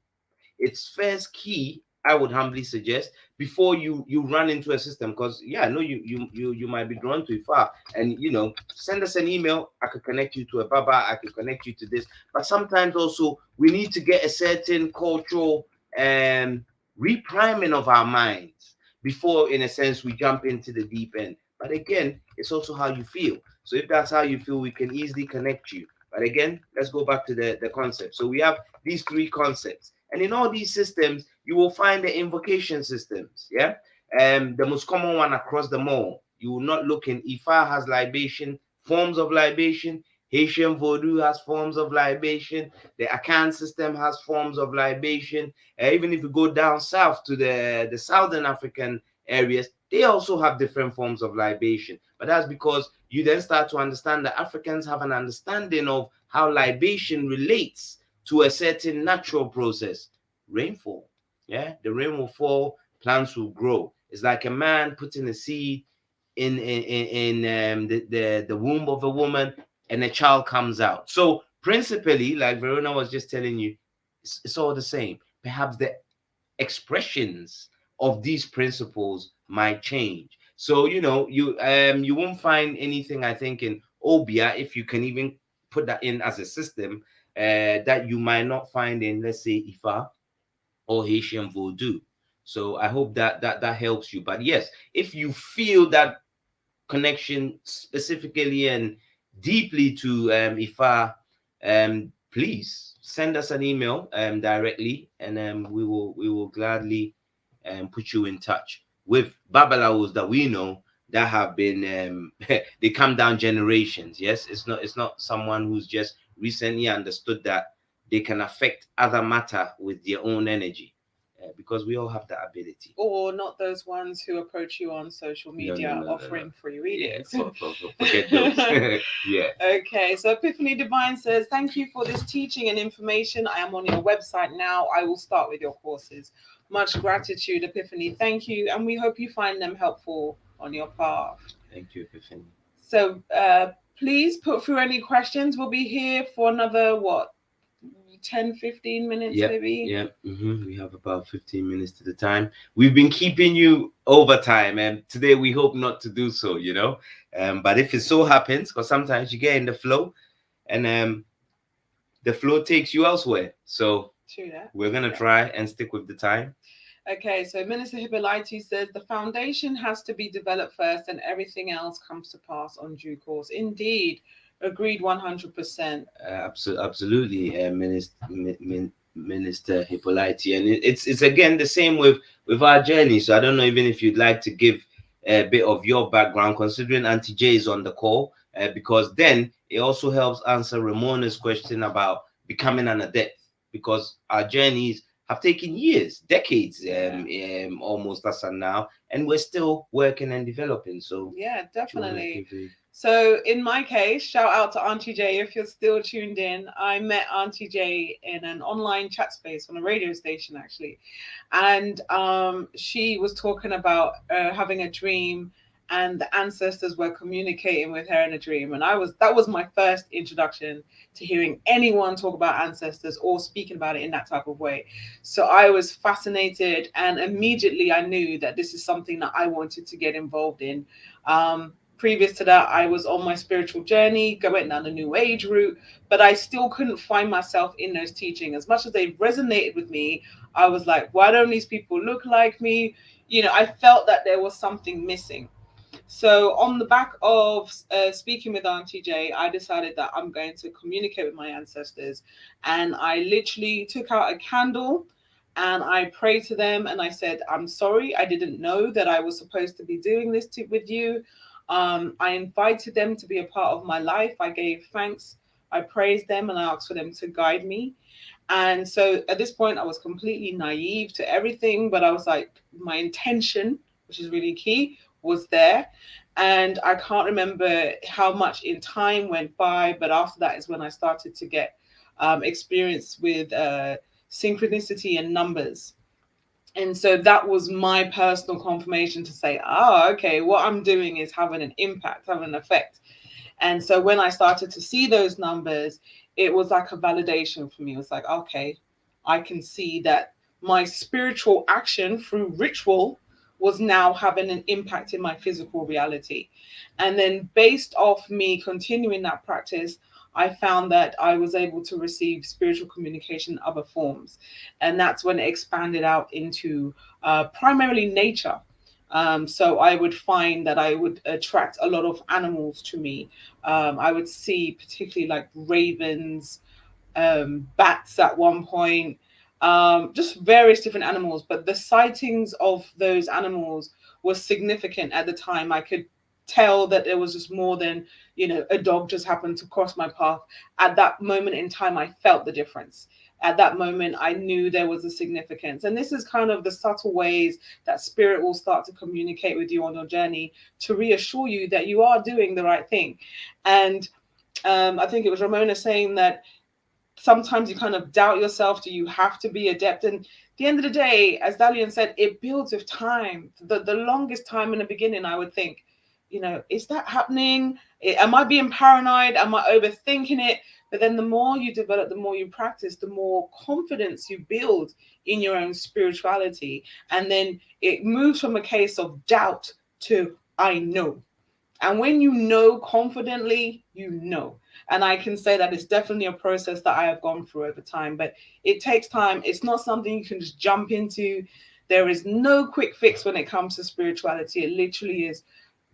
It's first key, I would humbly suggest, before you run into a system. Because yeah, I know you might be drawn to far, and you know, send us an email. I could connect you to a baba. I could connect you to this. But sometimes also we need to get a certain cultural repriming of our minds before, in a sense, we jump into the deep end. But again, it's also how you feel. So if that's how you feel, we can easily connect you. But again, let's go back to the concept. So we have these three concepts. And in all these systems, you will find the invocation systems. Yeah. The most common one across them all. You will not look in Ifa has libation, forms of libation. Haitian Vodou has forms of libation. The Akan system has forms of libation. Even if you go down south to the southern African areas, they also have different forms of libation. But that's because you then start to understand that Africans have an understanding of how libation relates to a certain natural process. Rainfall. Yeah, the rain will fall, plants will grow. It's like a man putting a seed in the womb of a woman, and a child comes out. So principally, like Verona was just telling you, it's all the same. Perhaps the expressions of these principles might change. So you won't find anything, I think, in Obia, if you can even put that in as a system, that you might not find in, let's say, Ifa or Haitian Vodou. So I hope that helps you. But yes, if you feel that connection specifically and deeply to Ifa, please send us an email directly, and we will gladly put you in touch with Babalaos that we know that have been they come down generations. Yes, it's not someone who's just recently understood that they can affect other matter with their own energy. because we all have that ability. Or not those ones who approach you on social media offering free readings. Yeah, forget those. Yeah. Okay, so Epiphany Divine says, thank you for this teaching and information. I am on your website now. I will start with your courses. Much gratitude, Epiphany. Thank you. And we hope you find them helpful on your path. Thank you, Epiphany. So please put through any questions. We'll be here for another, 10-15 minutes, maybe. Yeah, we have about 15 minutes to the time. We've been keeping you overtime, and today we hope not to do so, but if it so happens, because sometimes you get in the flow and the flow takes you elsewhere, so true that. We're gonna try and stick with the time. Okay, so Minister Hippolyte says the foundation has to be developed first and everything else comes to pass on due course. Indeed. Agreed 100%. Absolutely, Minister Hippolyte. And it's again the same with our journey. So I don't know even if you'd like to give a bit of your background, considering Auntie J is on the call, because then it also helps answer Ramona's question about becoming an adept, because our journeys have taken years, decades, almost us and now, and we're still working and developing. So yeah, definitely. So in my case, shout out to Auntie J if you're still tuned in. I met Auntie J in an online chat space on a radio station, actually, and she was talking about having a dream, and the ancestors were communicating with her in a dream, and that was my first introduction to hearing anyone talk about ancestors or speaking about it in that type of way. So I was fascinated, and immediately I knew that this is something that I wanted to get involved in. Previous to that, I was on my spiritual journey, going down the New Age route, but I still couldn't find myself in those teachings. As much as they resonated with me, I was like, why don't these people look like me? I felt that there was something missing. So on the back of speaking with Auntie J, I decided that I'm going to communicate with my ancestors. And I literally took out a candle and I prayed to them and I said, I'm sorry, I didn't know that I was supposed to be doing this with you. I invited them to be a part of my life. I gave thanks, I praised them, and I asked for them to guide me. And so at this point, I was completely naive to everything, but I was like, my intention, which is really key, was there. And I can't remember how much in time went by, but after that is when I started to get experience with synchronicity and numbers. And so that was my personal confirmation to say, okay, what I'm doing is having an impact, having an effect. And so when I started to see those numbers, it was like a validation for me. It was like, okay, I can see that my spiritual action through ritual was now having an impact in my physical reality. And then based off me continuing that practice, I found that I was able to receive spiritual communication in other forms. And that's when it expanded out into primarily nature. So I would find that I would attract a lot of animals to me. I would see particularly like ravens, bats at one point, just various different animals. But the sightings of those animals was significant at the time. I could tell that there was just more than, a dog just happened to cross my path. At that moment in time, I felt the difference. At that moment, I knew there was a significance. And this is kind of the subtle ways that spirit will start to communicate with you on your journey to reassure you that you are doing the right thing. And I think it was Ramona saying that sometimes you kind of doubt yourself. Do you have to be adept? And at the end of the day, as Dalian said, it builds with time. The longest time in the beginning, I would think, is that happening? Am I being paranoid? Am I overthinking it? But then the more you develop, the more you practice, the more confidence you build in your own spirituality. And then it moves from a case of doubt to I know. And when you know confidently, you know. And I can say that it's definitely a process that I have gone through over time, but it takes time. It's not something you can just jump into. There is no quick fix when it comes to spirituality. It literally is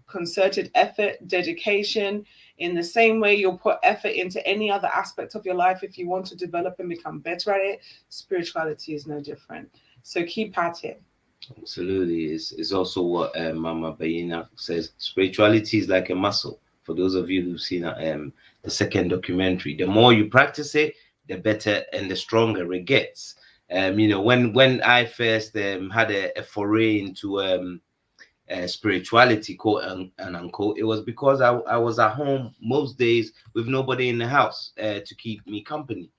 concerted effort, dedication. In the same way you'll put effort into any other aspect of your life, if you want to develop and become better at it, spirituality is no different. So keep at it. Absolutely. It's also what Mama Bayina says. Spirituality is like a muscle. For those of you who've seen the second documentary, the more you practice it, the better and the stronger it gets. When I first had a foray into spirituality, quote and unquote, it was because I was at home most days with nobody in the house to keep me company.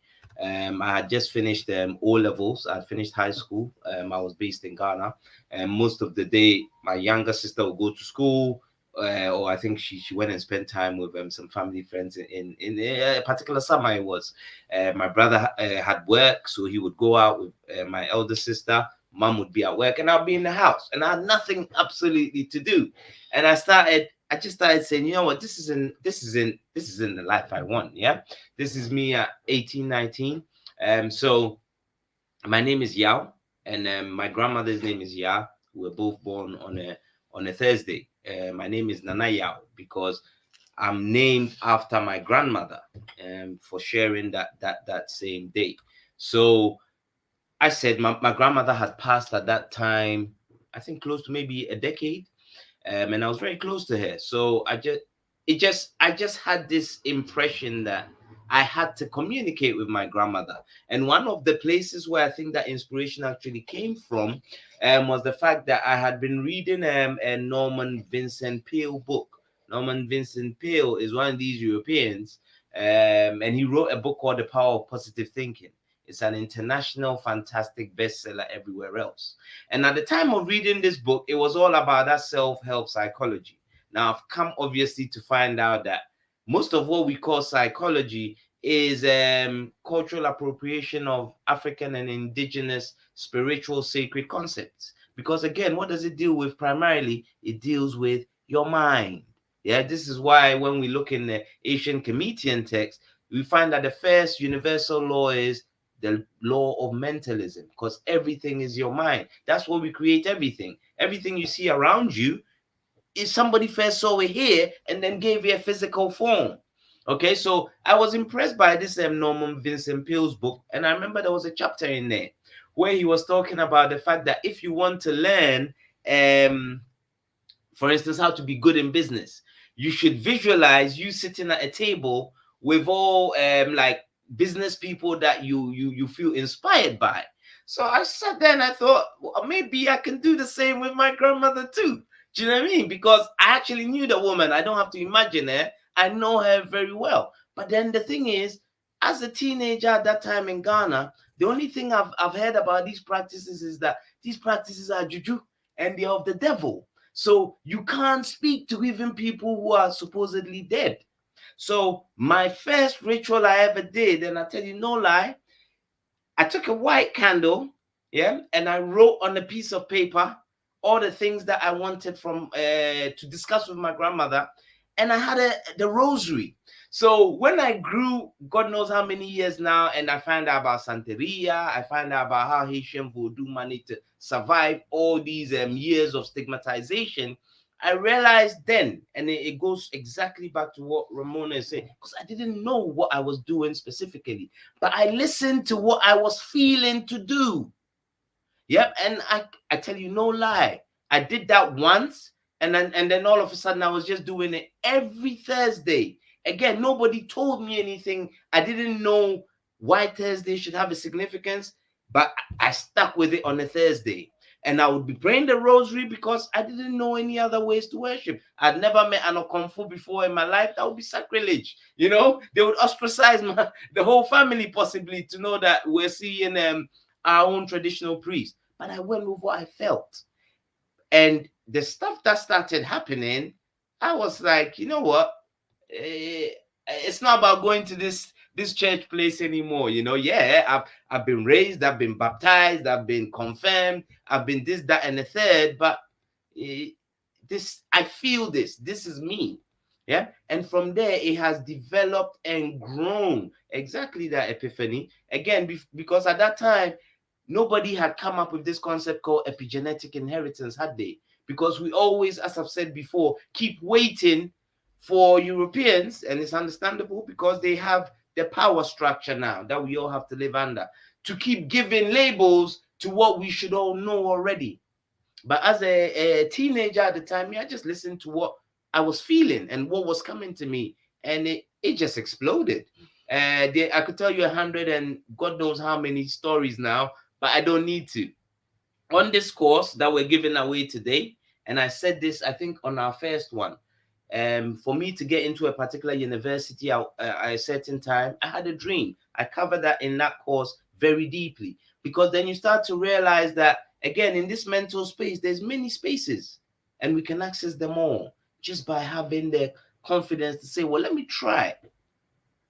I had just finished O levels. I finished high school. I was based in Ghana, and most of the day, my younger sister would go to school, or I think she went and spent time with some family friends in a particular summer. It was my brother had work, so he would go out with my elder sister. Mom would be at work, and I'll be in the house, and I had nothing absolutely to do. And I just started saying, you know what, this isn't the life I want. Yeah, this is me at 18, 19. So my name is Yao, and my grandmother's name is Ya. We were both born on a Thursday. My name is Nana Yao because I'm named after my grandmother, for sharing that same day. So I said my grandmother had passed at that time, I think close to maybe a decade, and I was very close to her. So I just had this impression that I had to communicate with my grandmother. And one of the places where I think that inspiration actually came from was the fact that I had been reading a Norman Vincent Peale book. Norman Vincent Peale is one of these Europeans, and he wrote a book called The Power of Positive Thinking. It's an international fantastic bestseller everywhere else. And at the time of reading this book, it was all about that self-help psychology. Now, I've come obviously to find out that most of what we call psychology is cultural appropriation of African and indigenous spiritual sacred concepts. Because again, what does it deal with primarily? It deals with your mind. Yeah, this is why when we look in the ancient Kemetic text, we find that the first universal law is the law of mentalism, because everything is your mind. That's where we create everything. Everything you see around you is somebody first saw it here and then gave it a physical form. Okay, so I was impressed by this Norman Vincent Peale's book, and I remember there was a chapter in there where he was talking about the fact that if you want to learn, for instance, how to be good in business, you should visualize you sitting at a table with all like business people that you feel inspired by. So I sat there and I thought, well, maybe I can do the same with my grandmother too. Do you know what I mean? Because I actually knew the woman. I don't have to imagine her. I know her very well. But then the thing is, as a teenager at that time in Ghana, the only thing I've heard about these practices is that these practices are juju and they're of the devil. So you can't speak to even people who are supposedly dead. So my first ritual I ever did, and I tell you no lie, I took a white candle, yeah, and I wrote on a piece of paper all the things that I wanted from to discuss with my grandmother, and I had the rosary. So when I grew, God knows how many years now, and I found out about Santeria, I found out about how Haitian voodoo managed to survive all these years of stigmatization. I realized then, and it goes exactly back to what Ramona is saying, because I didn't know what I was doing specifically, but I listened to what I was feeling to do. Yep, and I tell you no lie, I did that once, and then all of a sudden I was just doing it every Thursday. Again, nobody told me anything. I didn't know why Thursday should have a significance, but I stuck with it on a Thursday. And I would be praying the rosary because I didn't know any other ways to worship. I'd never met an Okomfu before in my life. That would be sacrilege. You know, they would ostracize the whole family possibly to know that we're seeing our own traditional priest. But I went with what I felt. And the stuff that started happening, I was like, you know what? It's not about going to this church place anymore. You know, yeah, I've been raised, I've been baptized, I've been confirmed, I've been this, that, and the third, but this, I feel this is me. Yeah. And from there, it has developed and grown. Exactly that epiphany. Again, because at that time, nobody had come up with this concept called epigenetic inheritance, had they? Because we always, as I've said before, keep waiting for Europeans, and it's understandable because they have the power structure now that we all have to live under, to keep giving labels to what we should all know already. But as a teenager at the time, I just listened to what I was feeling and what was coming to me, and it just exploded. I could tell you 100 and God knows how many stories now, but I don't need to. On this course that we're giving away today, and I said this, I think, on our first one, for me to get into a particular university at a certain time, I had a dream. I covered that in that course very deeply, because then you start to realize that, again, in this mental space, there's many spaces, and we can access them all just by having the confidence to say, well, let me try.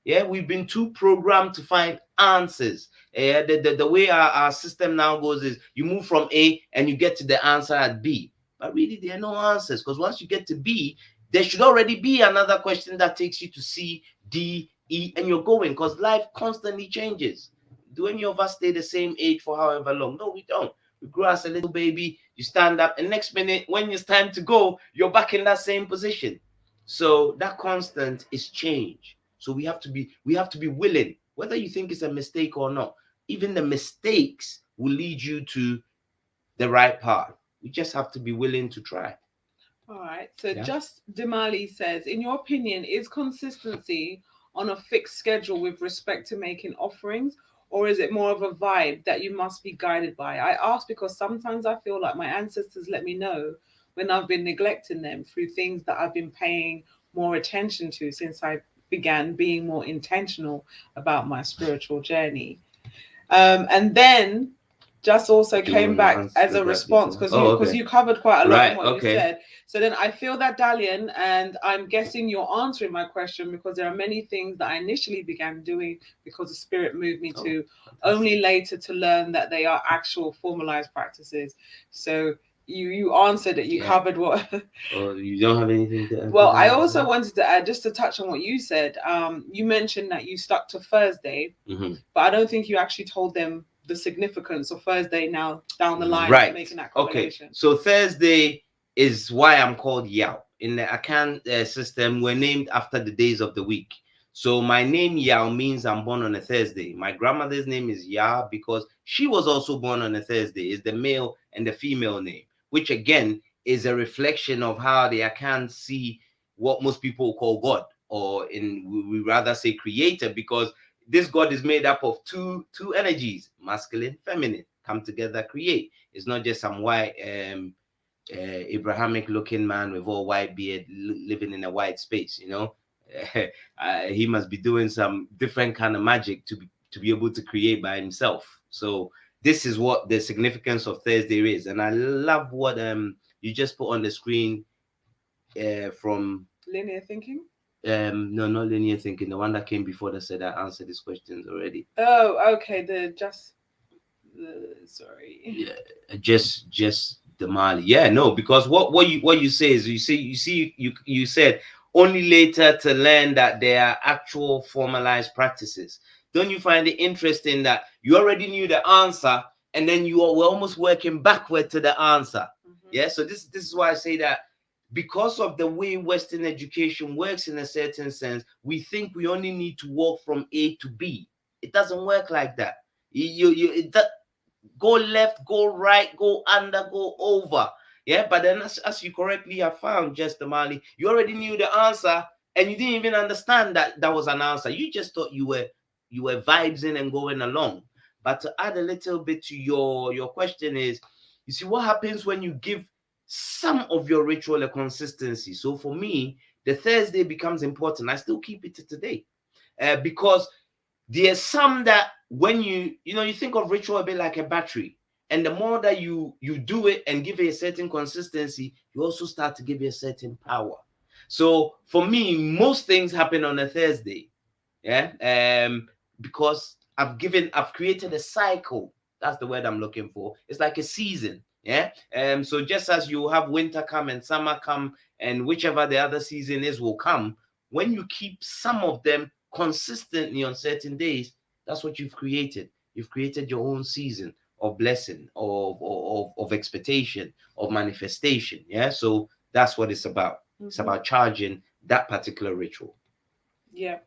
Yeah, we've been too programmed to find answers. The way our system now goes is you move from A and you get to the answer at B. But really, there are no answers, because once you get to B, there should already be another question that takes you to C, D, E, and you're going, because life constantly changes. Do any of us stay the same age for however long? No, we don't. We grow as a little baby, you stand up, and next minute, when it's time to go, you're back in that same position. So that constant is change. So we have to be willing, whether you think it's a mistake or not. Even the mistakes will lead you to the right path. We just have to be willing to try. All right. So Just Damali says, in your opinion, is consistency on a fixed schedule with respect to making offerings, or is it more of a vibe that you must be guided by? I ask because sometimes I feel like my ancestors let me know when I've been neglecting them through things that I've been paying more attention to since I began being more intentional about my spiritual journey. And then just also came back as a response because you covered quite a lot in what you said. So then I feel that, Dalian, and I'm guessing you're answering my question, because there are many things that I initially began doing because the spirit moved me to, only later to learn that they are actual formalized practices. So you answered it. You covered what. You don't have anything to add? Well, I also wanted to add, just to touch on what you said. You mentioned that you stuck to Thursday, but I don't think you actually told them the significance of Thursday now down the line, right? Making that correlation. Okay, so Thursday is why I'm called Yao. In the Akan system, we're named after the days of the week. So my name Yao means I'm born on a Thursday. My grandmother's name is Ya because she was also born on a Thursday. It's the male and the female name, which again is a reflection of how the Akan see what most people call God, or we rather say creator, because this God is made up of two energies, masculine, feminine, come together, create. It's not just some white Abrahamic looking man with all white beard living in a white space, you know. He must be doing some different kind of magic to be able to create by himself. So this is what the significance of Thursday is. And I love what you just put on the screen from Linear Thinking. No, not Linear Thinking. The one that came before that said I answered these questions already. Oh, okay. Sorry. Yeah, just the Mali. Yeah, no, because what you say is you said only later to learn that there are actual formalized practices. Don't you find it interesting that you already knew the answer and then were almost working backward to the answer? Yeah, so this is why I say that, because of the way Western education works in a certain sense, we think we only need to walk from A to B. It doesn't work like that. Go left, go right, go under, go over. Yeah, but then as you correctly have found, just Mali, you already knew the answer and you didn't even understand that was an answer. You just thought you were vibes in and going along. But to add a little bit to your question is, you see what happens when you give some of your ritual a consistency. So for me, the Thursday becomes important. I still keep it to today because there's some that when you think of ritual a bit like a battery, and the more that you do it and give it a certain consistency, you also start to give it a certain power. So for me, most things happen on a Thursday, because I've created a cycle. That's the word I'm looking for. It's like a season. So just as you have winter come and summer come, and whichever the other season is will come, when you keep some of them consistently on certain days, that's what you've created. You've created your own season of blessing, of expectation, of manifestation. So that's what it's about. It's about charging that particular ritual. Yeah.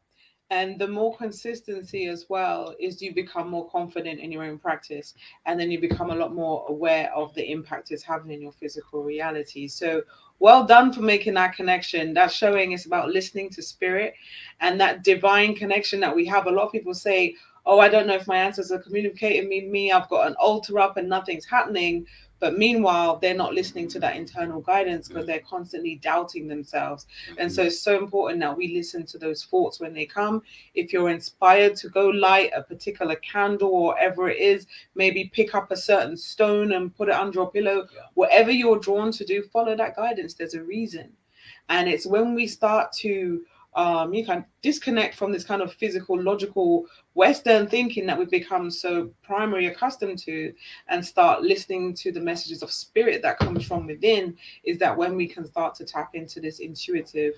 And the more consistency as well is you become more confident in your own practice, and then you become a lot more aware of the impact it's having in your physical reality. So well done for making that connection. That's showing it's about listening to spirit and that divine connection that we have. A lot of people say, oh, I don't know if my ancestors are communicating with me, I've got an altar up and nothing's happening. But meanwhile, they're not listening to that internal guidance because they're constantly doubting themselves. And so it's so important that we listen to those thoughts when they come. If you're inspired to go light a particular candle or whatever it is, maybe pick up a certain stone and put it under your pillow. Whatever you're drawn to do, follow that guidance. There's a reason. And it's when we start to you can disconnect from this kind of physical, logical, Western thinking that we've become so primary accustomed to, and start listening to the messages of spirit that comes from within, is that when we can start to tap into this intuitive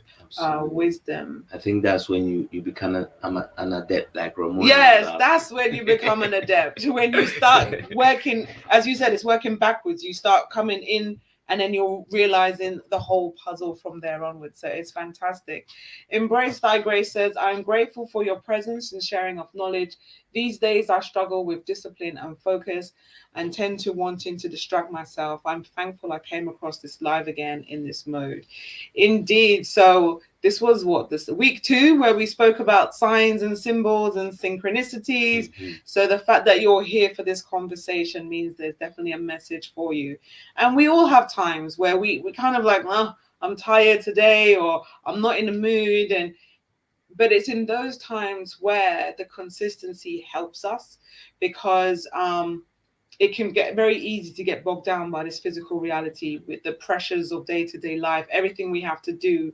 wisdom. I think that's when you become an adept, like Ramon. Yes, that's when you become an adept. When you start working, as you said, it's working backwards. You start coming in, and then you're realizing the whole puzzle from there onwards. So it's fantastic. Embrace Thy Grace says, I'm grateful for your presence and sharing of knowledge. These days I struggle with discipline and focus and tend to wanting to distract myself. I'm thankful I came across this live again in this mode. Indeed. So this was week 2, where we spoke about signs and symbols and synchronicities. So the fact that you're here for this conversation means there's definitely a message for you. And we all have times where we kind of like, oh, I'm tired today, or I'm not in the mood. But it's in those times where the consistency helps us, because it can get very easy to get bogged down by this physical reality with the pressures of day-to-day life, everything we have to do.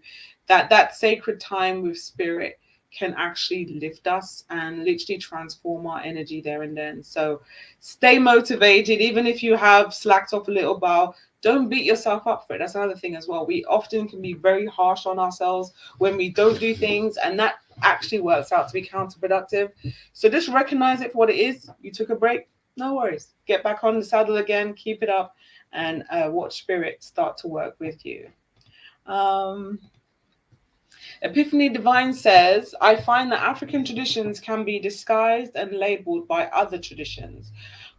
That sacred time with spirit can actually lift us and literally transform our energy there and then. So stay motivated, even if you have slacked off a little while. Don't beat yourself up for it. That's another thing as well. We often can be very harsh on ourselves when we don't do things, and that actually works out to be counterproductive. So just recognize it for what it is. You took a break, no worries. Get back on the saddle again, keep it up, and watch spirit start to work with you. Epiphany Divine says, I find that African traditions can be disguised and labeled by other traditions.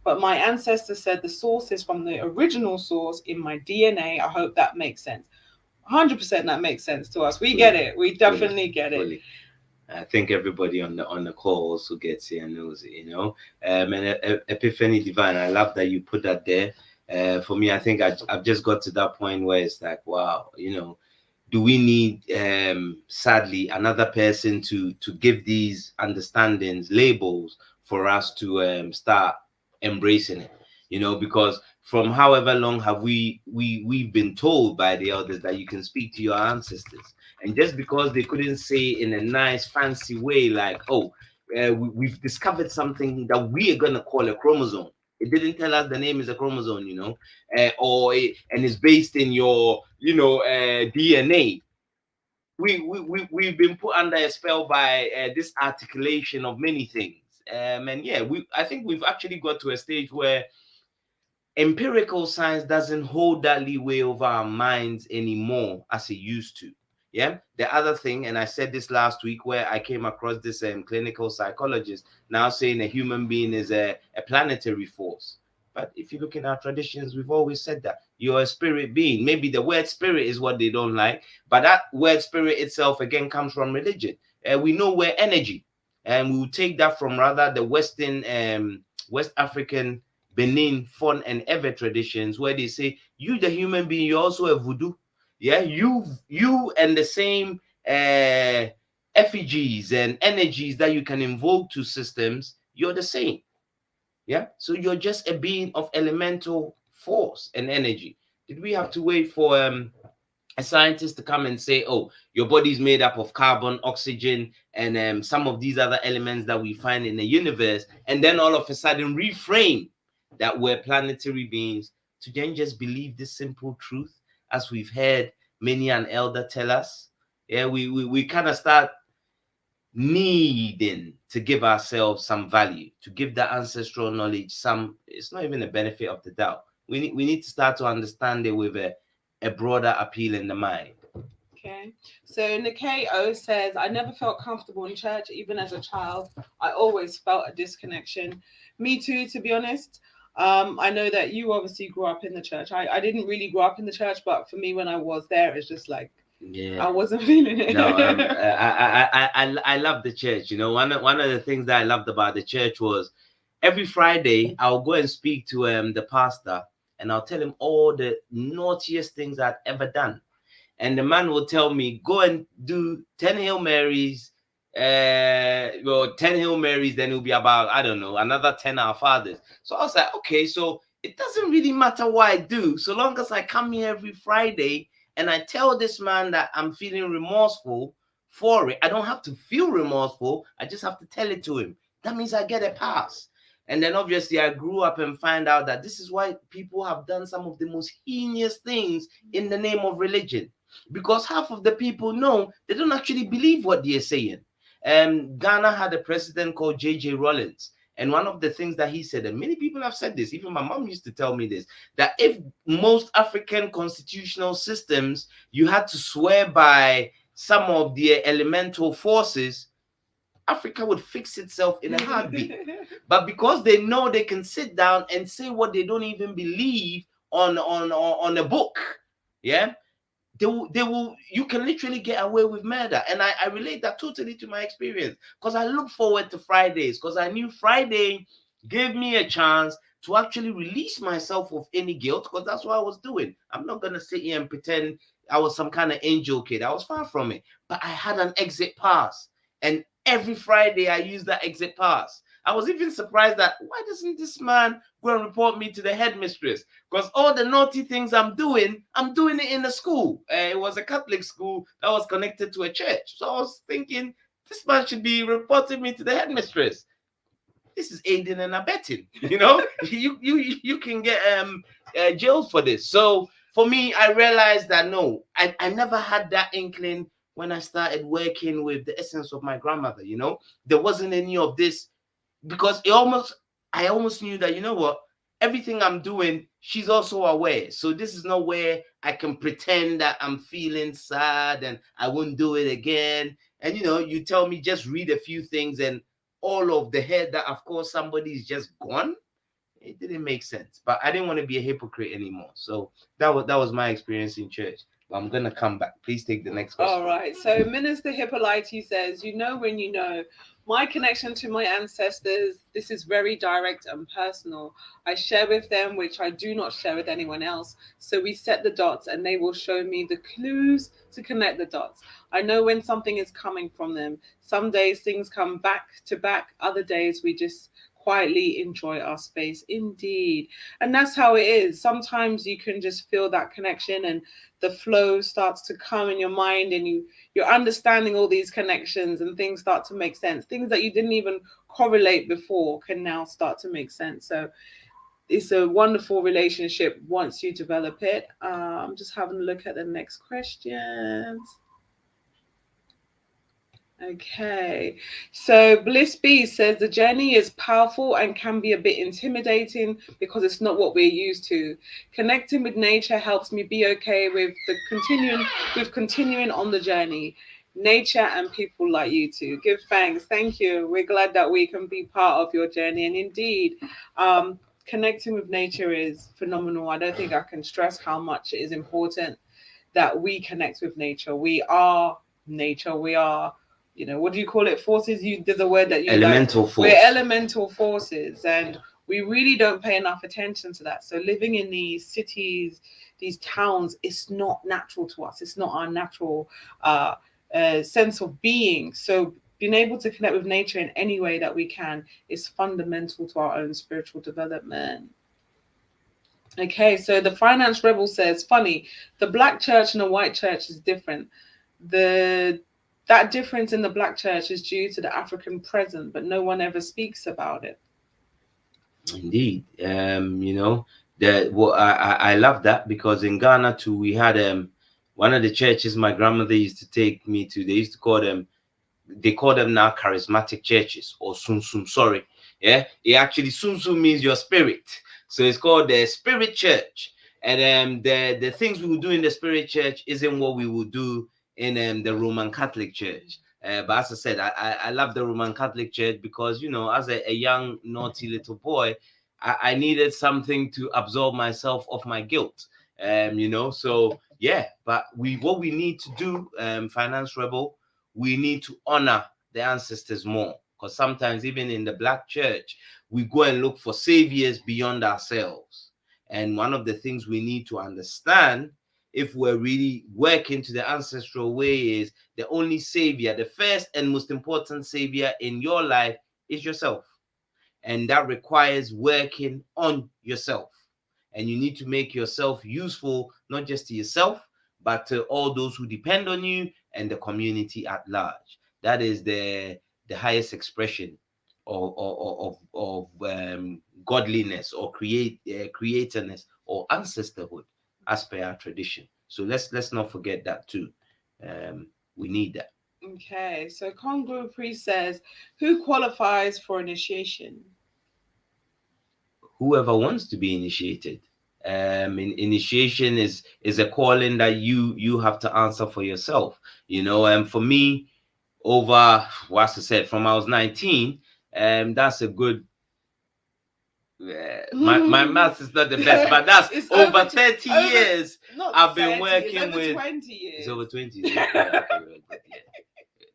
But my ancestors said the source is from the original source in my DNA. I hope that makes sense. 100% that makes sense to us. We get it. We definitely get it. I think everybody on the call also gets it and knows it, And Epiphany Divine, I love that you put that there. For me, I think I've just got to that point where it's like, wow, do we need sadly another person to give these understandings, labels, for us to start embracing it? Because from however long have we've been told by the elders that you can speak to your ancestors, and just because they couldn't say in a nice fancy way, like, oh, we've discovered something that we are going to call a chromosome. It didn't tell us the name is a chromosome, and it's based in your, DNA. We've been put under a spell by this articulation of many things. I think we've actually got to a stage where empirical science doesn't hold that leeway over our minds anymore as it used to. Yeah. The other thing, and I said this last week, where I came across this clinical psychologist now saying a human being is a planetary force. But if you look in our traditions, we've always said that you're a spirit being. Maybe the word spirit is what they don't like, but that word spirit itself again comes from religion. We know we're energy, and we will take that from rather the Western, West African, Benin, Fon, and Ever traditions, where they say you, the human being, you're also a voodoo. Yeah, you and the same effigies and energies that you can invoke to systems, you're the same. Yeah, so you're just a being of elemental force and energy. Did we have to wait for a scientist to come and say, oh, your body's made up of carbon, oxygen, and some of these other elements that we find in the universe, and then all of a sudden reframe that we're planetary beings, to then just believe this simple truth, as we've heard many an elder tell us? Yeah, we kind of start needing to give ourselves some value, to give that ancestral knowledge some, it's not even a benefit of the doubt. We need to start to understand it with a broader appeal in the mind. Okay, so Nikeo says, I never felt comfortable in church, even as a child. I always felt a disconnection. Me too, to be honest. I know that you obviously grew up in the church. I didn't really grow up in the church, but for me, when I was there, it's just like Yeah. I wasn't feeling it. No, I love the church. You know, one of the things that I loved about the church was every Friday I'll go and speak to the pastor, and I'll tell him all the naughtiest things I'd ever done. And the man will tell me, go and do 10 Hail Marys, 10 Hail Marys, then it'll be about, I don't know, another 10 Our Fathers. So I was like, okay, so it doesn't really matter what I do, so long as I come here every Friday and I tell this man that I'm feeling remorseful for it. I don't have to feel remorseful, I just have to tell it to him. That means I get a pass. And then obviously I grew up and find out that this is why people have done some of the most heinous things in the name of religion, because half of the people know they don't actually believe what they're saying. Ghana had a president called J.J. Rollins, and one of the things that he said, and many people have said this, even my mom used to tell me this, that if most African constitutional systems, you had to swear by some of the elemental forces, Africa would fix itself in a heartbeat. But because they know they can sit down and say what they don't even believe on a book, yeah, they will you can literally get away with murder. And I relate that totally to my experience, because I look forward to Fridays, because I knew Friday gave me a chance to actually release myself of any guilt, because that's what I was doing. I'm not gonna sit here and pretend I was some kind of angel kid. I was far from it, but I had an exit pass, and every Friday I used that exit pass. I was even surprised that why doesn't this man go and report me to the headmistress? Because all the naughty things I'm doing it in a school. It was a Catholic school that was connected to a church. So I was thinking, this man should be reporting me to the headmistress. This is aiding and abetting. You know, you can get jailed for this. So for me, I realized that no, I never had that inkling when I started working with the essence of my grandmother. You know, there wasn't any of this, because I almost knew that, you know what, everything I'm doing, she's also aware. So this is not where I can pretend that I'm feeling sad and I won't do it again. And you tell me just read a few things, and all of the head that of course somebody is just gone. It didn't make sense. But I didn't want to be a hypocrite anymore. So that was my experience in church. But I'm gonna come back. Please take the next question. All right. So Minister Hippolyte says, you know when you know. My connection to my ancestors, this is very direct and personal. I share with them, which I do not share with anyone else. So we set the dots and they will show me the clues to connect the dots. I know when something is coming from them. Some days things come back to back, other days we just quietly enjoy our space. Indeed. And that's how it is. Sometimes you can just feel that connection and the flow starts to come in your mind, and you're understanding all these connections and things start to make sense. Things that you didn't even correlate before can now start to make sense. So it's a wonderful relationship once you develop it. I'm just having a look at the next questions. Okay, so Bliss B says the journey is powerful and can be a bit intimidating because it's not what we're used to. Connecting with nature helps me be okay with continuing on the journey. Nature and people like you too. Give thanks. Thank you. We're glad that we can be part of your journey. And indeed, connecting with nature is phenomenal. I don't think I can stress how much it is important that we connect with nature. We are nature. We are, what do you call it? Forces. There's a word that you Elemental like. force. We're elemental forces, and we really don't pay enough attention to that. So living in these cities, these towns, it's not natural to us. It's not our natural sense of being. So being able to connect with nature in any way that we can is fundamental to our own spiritual development. Okay, so the finance rebel says, funny, the black church and the white church is different. That difference in the black church is due to the African present, but no one ever speaks about it. Indeed. I love that, because in Ghana too, we had one of the churches my grandmother used to take me to. They used to call them, they call them now charismatic churches, or sum sum. Sorry, yeah, it actually sum sum means your spirit, so it's called the spirit church. And the things we will do in the spirit church isn't what we will do in the Roman Catholic Church. But as I said, I love the Roman Catholic Church because, as a young naughty little boy, I needed something to absolve myself of my guilt. So yeah, but what we need to do, Finance Rebel, we need to honor the ancestors more, because sometimes even in the Black church we go and look for saviors beyond ourselves. And one of the things we need to understand, if we're really working to the ancestral way, is the only savior, the first and most important savior in your life is yourself. And that requires working on yourself. And you need to make yourself useful, not just to yourself, but to all those who depend on you and the community at large. That is the highest expression of godliness, or creatorness, or ancestorhood, as per our tradition. So let's not forget that too. We need that. Okay, so Congo Priest says, who qualifies for initiation? Whoever wants to be initiated. Initiation is a calling that you have to answer for yourself. And for me, over what's I said, from I was 19, that's a good. My math is not the best, but that's It's over 30 years. Not I've been 30, working it's over with 20 years. It's over 20. Yeah, okay, very good, yeah.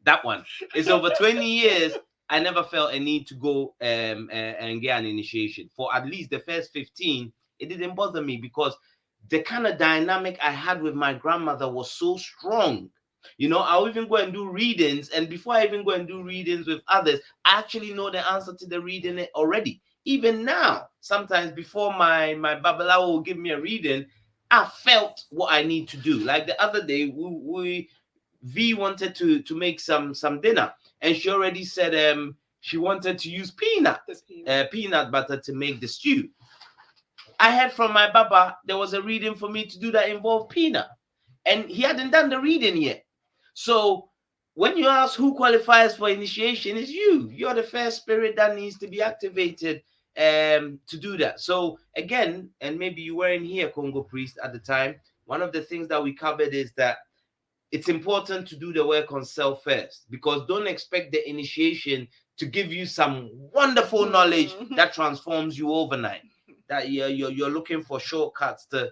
That one. It's over 20 years. I never felt a need to go and get an initiation. For at least the first 15, it didn't bother me, because the kind of dynamic I had with my grandmother was so strong. I'll even go and do readings, and before I even go and do readings with others, I actually know the answer to the reading already. Even now, sometimes before my Babalawo will give me a reading, I felt what I need to do. Like the other day, we V wanted to make some dinner, and she already said she wanted to use peanut butter to make the stew. I heard from my Baba there was a reading for me to do that involved peanut, and he hadn't done the reading yet. So when you ask who qualifies for initiation, it's you. You're the first spirit that needs to be activated to do that. So again, and maybe you weren't here, Congo Priest, at the time, one of the things that we covered is that it's important to do the work on self first, because don't expect the initiation to give you some wonderful knowledge that transforms you overnight. That you're looking for shortcuts to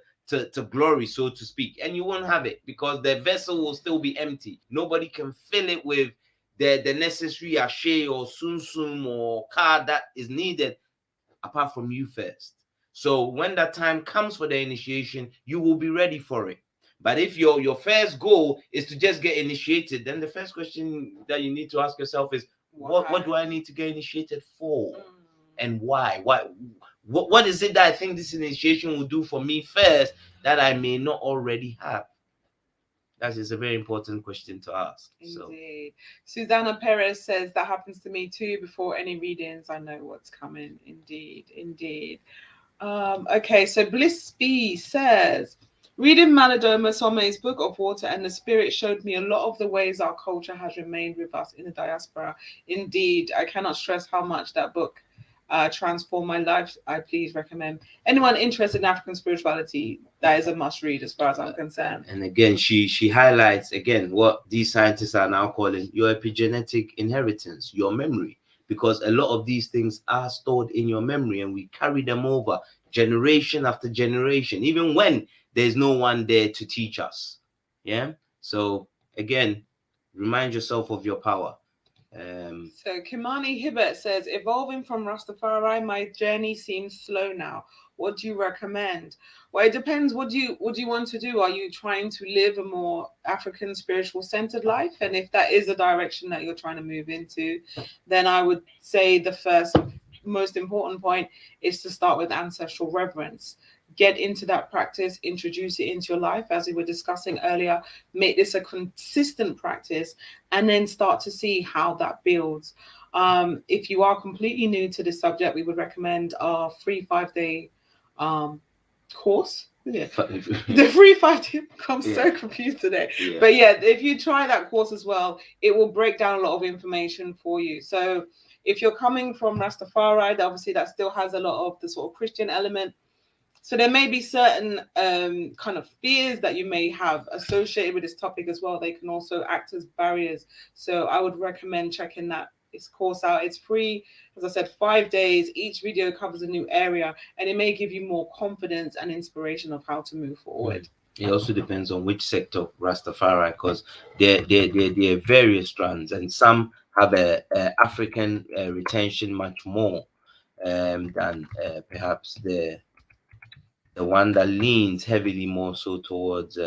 glory, so to speak, and you won't have it, because the vessel will still be empty. Nobody can fill it with the necessary ashe or sum or car that is needed apart from you first. So when that time comes for the initiation, you will be ready for it. But if your first goal is to just get initiated, then the first question that you need to ask yourself is, what do I need to get initiated for? And why? What is it that I think this initiation will do for me first that I may not already have? That is a very important question to ask. Indeed. Susanna Perez says, that happens to me too. Before any readings, I know what's coming. Indeed. Okay, so Bliss B says, reading Malidoma Some's Book of Water and the Spirit showed me a lot of the ways our culture has remained with us in the diaspora. Indeed, I cannot stress how much that book transformed my life. I please recommend anyone interested in African spirituality. That is a must read as far as I'm concerned. And again, she highlights again what these scientists are now calling your epigenetic inheritance, your memory, because a lot of these things are stored in your memory, and we carry them over generation after generation, even when there's no one there to teach us. Yeah. So again, remind yourself of your power. So Kimani Hibbert says, evolving from Rastafari, my journey seems slow now. What do you recommend? Well, it depends. What do you want to do? Are you trying to live a more African spiritual centered life? And if that is a direction that you're trying to move into, then I would say the first most important point is to start with ancestral reverence. Get into that practice, introduce it into your life, as we were discussing earlier. Make this a consistent practice, and then start to see how that builds. If you are completely new to this subject, we would recommend our free 5-day course. Yeah. The free 5-day. I'm so confused today. Yeah. But yeah, if you try that course as well, it will break down a lot of information for you. So if you're coming from Rastafari, obviously that still has a lot of the sort of Christian element. So there may be certain kind of fears that you may have associated with this topic as well. They can also act as barriers. So I would recommend checking that this course out. It's free, as I said, 5 days. Each video covers a new area, and it may give you more confidence and inspiration of how to move forward. It also depends on which sector of Rastafari, because there are various strands, and some have a African retention much more than perhaps the one that leans heavily more so towards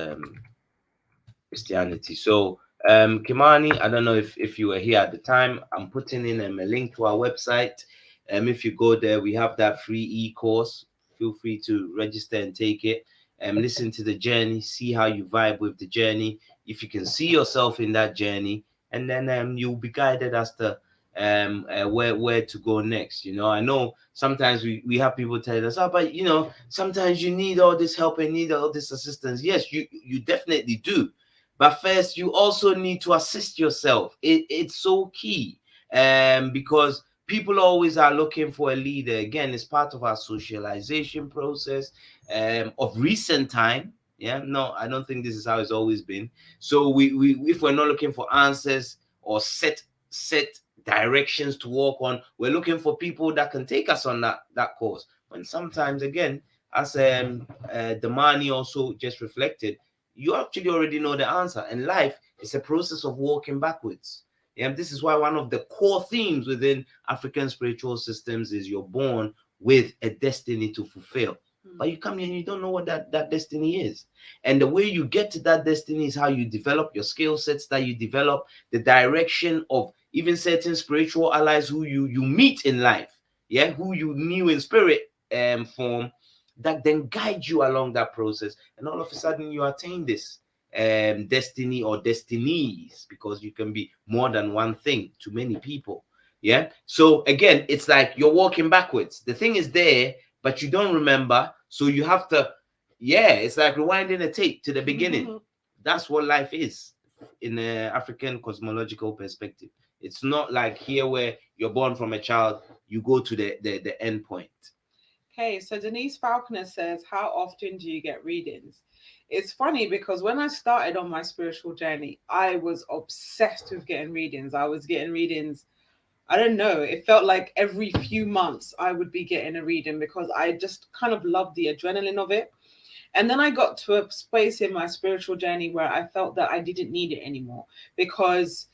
Christianity. So, Kimani, I don't know if you were here at the time. I'm putting in a link to our website. If you go there, we have that free e-course. Feel free to register and take it. Listen to the journey, see how you vibe with the journey. If you can see yourself in that journey, and then you'll be guided as to where to go next. You know, I know sometimes we have people tell us, oh, but you know, sometimes you need all this help and need all this assistance. Yes, you definitely do. But first, you also need to assist yourself. It's so key. Because people always are looking for a leader. Again, it's part of our socialization process of recent time. Yeah, no, I don't think this is how it's always been. So we if we're not looking for answers or set directions to walk on, we're looking for people that can take us on that course. And sometimes, again, as Damani also just reflected, you actually already know the answer. And life is a process of walking backwards. Yeah, this is why one of the core themes within African spiritual systems is you're born with a destiny to fulfill. But you come here and you don't know what that destiny is. And the way you get to that destiny is how you develop your skill sets, that you develop the direction of even certain spiritual allies who you meet in life, yeah, who you knew in spirit form, that then guide you along that process. And all of a sudden you attain this destiny or destinies, because you can be more than one thing to many people. Yeah. So again, it's like you're walking backwards. The thing is there, but you don't remember. So you have to, yeah, it's like rewinding a tape to the beginning. That's what life is in an African cosmological perspective. It's not like here where you're born from a child, you go to the end point. Okay, so Denise Falconer says, how often do you get readings? It's funny because when I started on my spiritual journey, I was obsessed with getting readings. I was getting readings, I don't know, it felt like every few months I would be getting a reading because I just kind of loved the adrenaline of it. And then I got to a space in my spiritual journey where I felt that I didn't need it anymore, because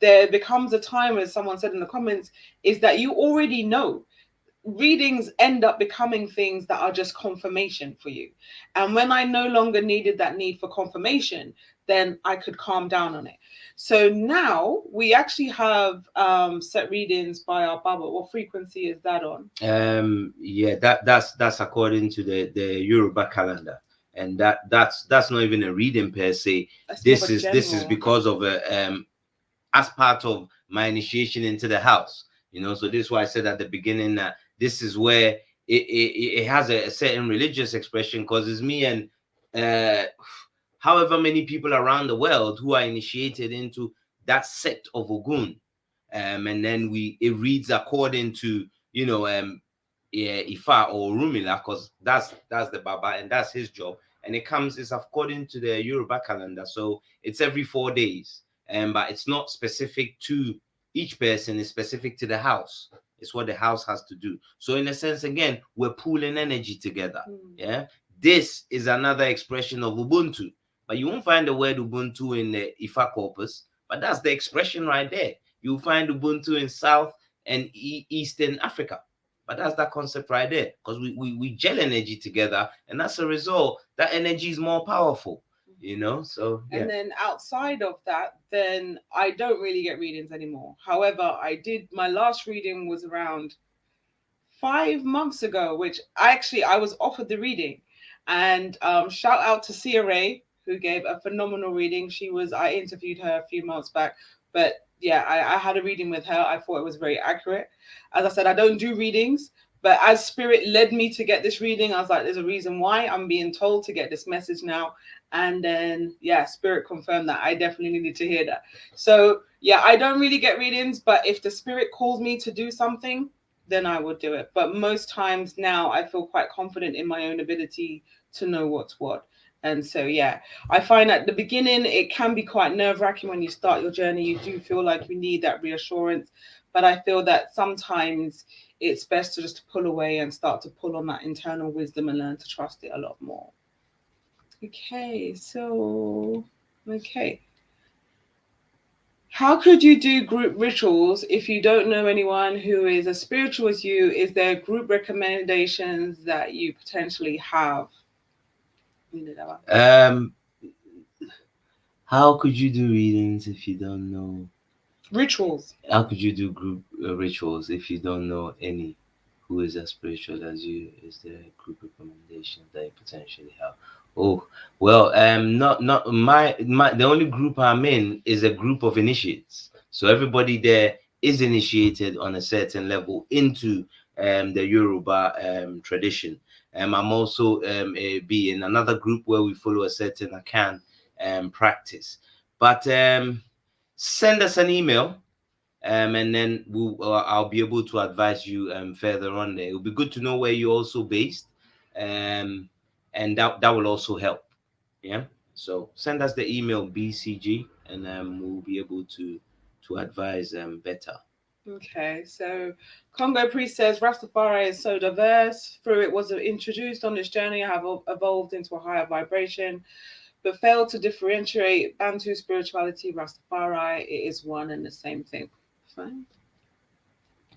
there becomes a time, as someone said in the comments, is that you already know. Readings end up becoming things that are just confirmation for you. And when I no longer needed that need for confirmation, then I could calm down on it. So now we actually have set readings by our Baba. What frequency is that on? Yeah, that's according to the Yoruba calendar. And that's not even a reading per se. This is because of as part of my initiation into the house. You know, so this is why I said at the beginning that this is where it has a certain religious expression, because it's me and however many people around the world who are initiated into that sect of Ogun. And then it reads according to, you know, yeah, Ifa or Rumila, because that's the Baba and that's his job. And it's according to the Yoruba calendar. So it's every 4 days. But it's not specific to each person, it's specific to the house. It's what the house has to do. So in a sense, again, we're pooling energy together. Yeah. This is another expression of Ubuntu. But you won't find the word Ubuntu in the Ifa corpus, but that's the expression right there. You'll find Ubuntu in South and Eastern Africa. But that's that concept right there, because we gel energy together, and as a result, that energy is more powerful, you know. So yeah. And then outside of that, then I don't really get readings anymore. However, my last reading was around 5 months ago, which I was offered the reading. And shout out to Cia Ray, who gave a phenomenal reading. I interviewed her a few months back, but yeah, I had a reading with her. I thought it was very accurate. As I said, I don't do readings, but as spirit led me to get this reading, I was like, there's a reason why I'm being told to get this message now. And then, yeah, spirit confirmed that I definitely needed to hear that. So yeah, I don't really get readings, but if the spirit calls me to do something, then I would do it. But most times now I feel quite confident in my own ability to know what's what. And so, yeah, I find at the beginning it can be quite nerve wracking when you start your journey. You do feel like you need that reassurance, but I feel that sometimes it's best to just pull away and start to pull on that internal wisdom and learn to trust it a lot more. Okay, so, okay. How could you do group rituals if you don't know anyone who is as spiritual as you? Is there group recommendations that you potentially have? Um, how could you do readings if you don't know? Rituals. How could you do group rituals if you don't know any who is as spiritual as you? Is there a group recommendation that you potentially have? Oh, well, not my the only group I'm in is a group of initiates. So everybody there is initiated on a certain level into the Yoruba tradition. I'm also be in another group where we follow a certain Akan practice. But send us an email, and then I'll be able to advise you further on there. It'll be good to know where you're also based, and that will also help. Yeah. So send us the email BCG, and we'll be able to advise better. Okay, so Congo Priest says Rastafari is so diverse. Through it was introduced on this journey, I have evolved into a higher vibration, but failed to differentiate Bantu spirituality, Rastafari. It is one and the same thing. Fine.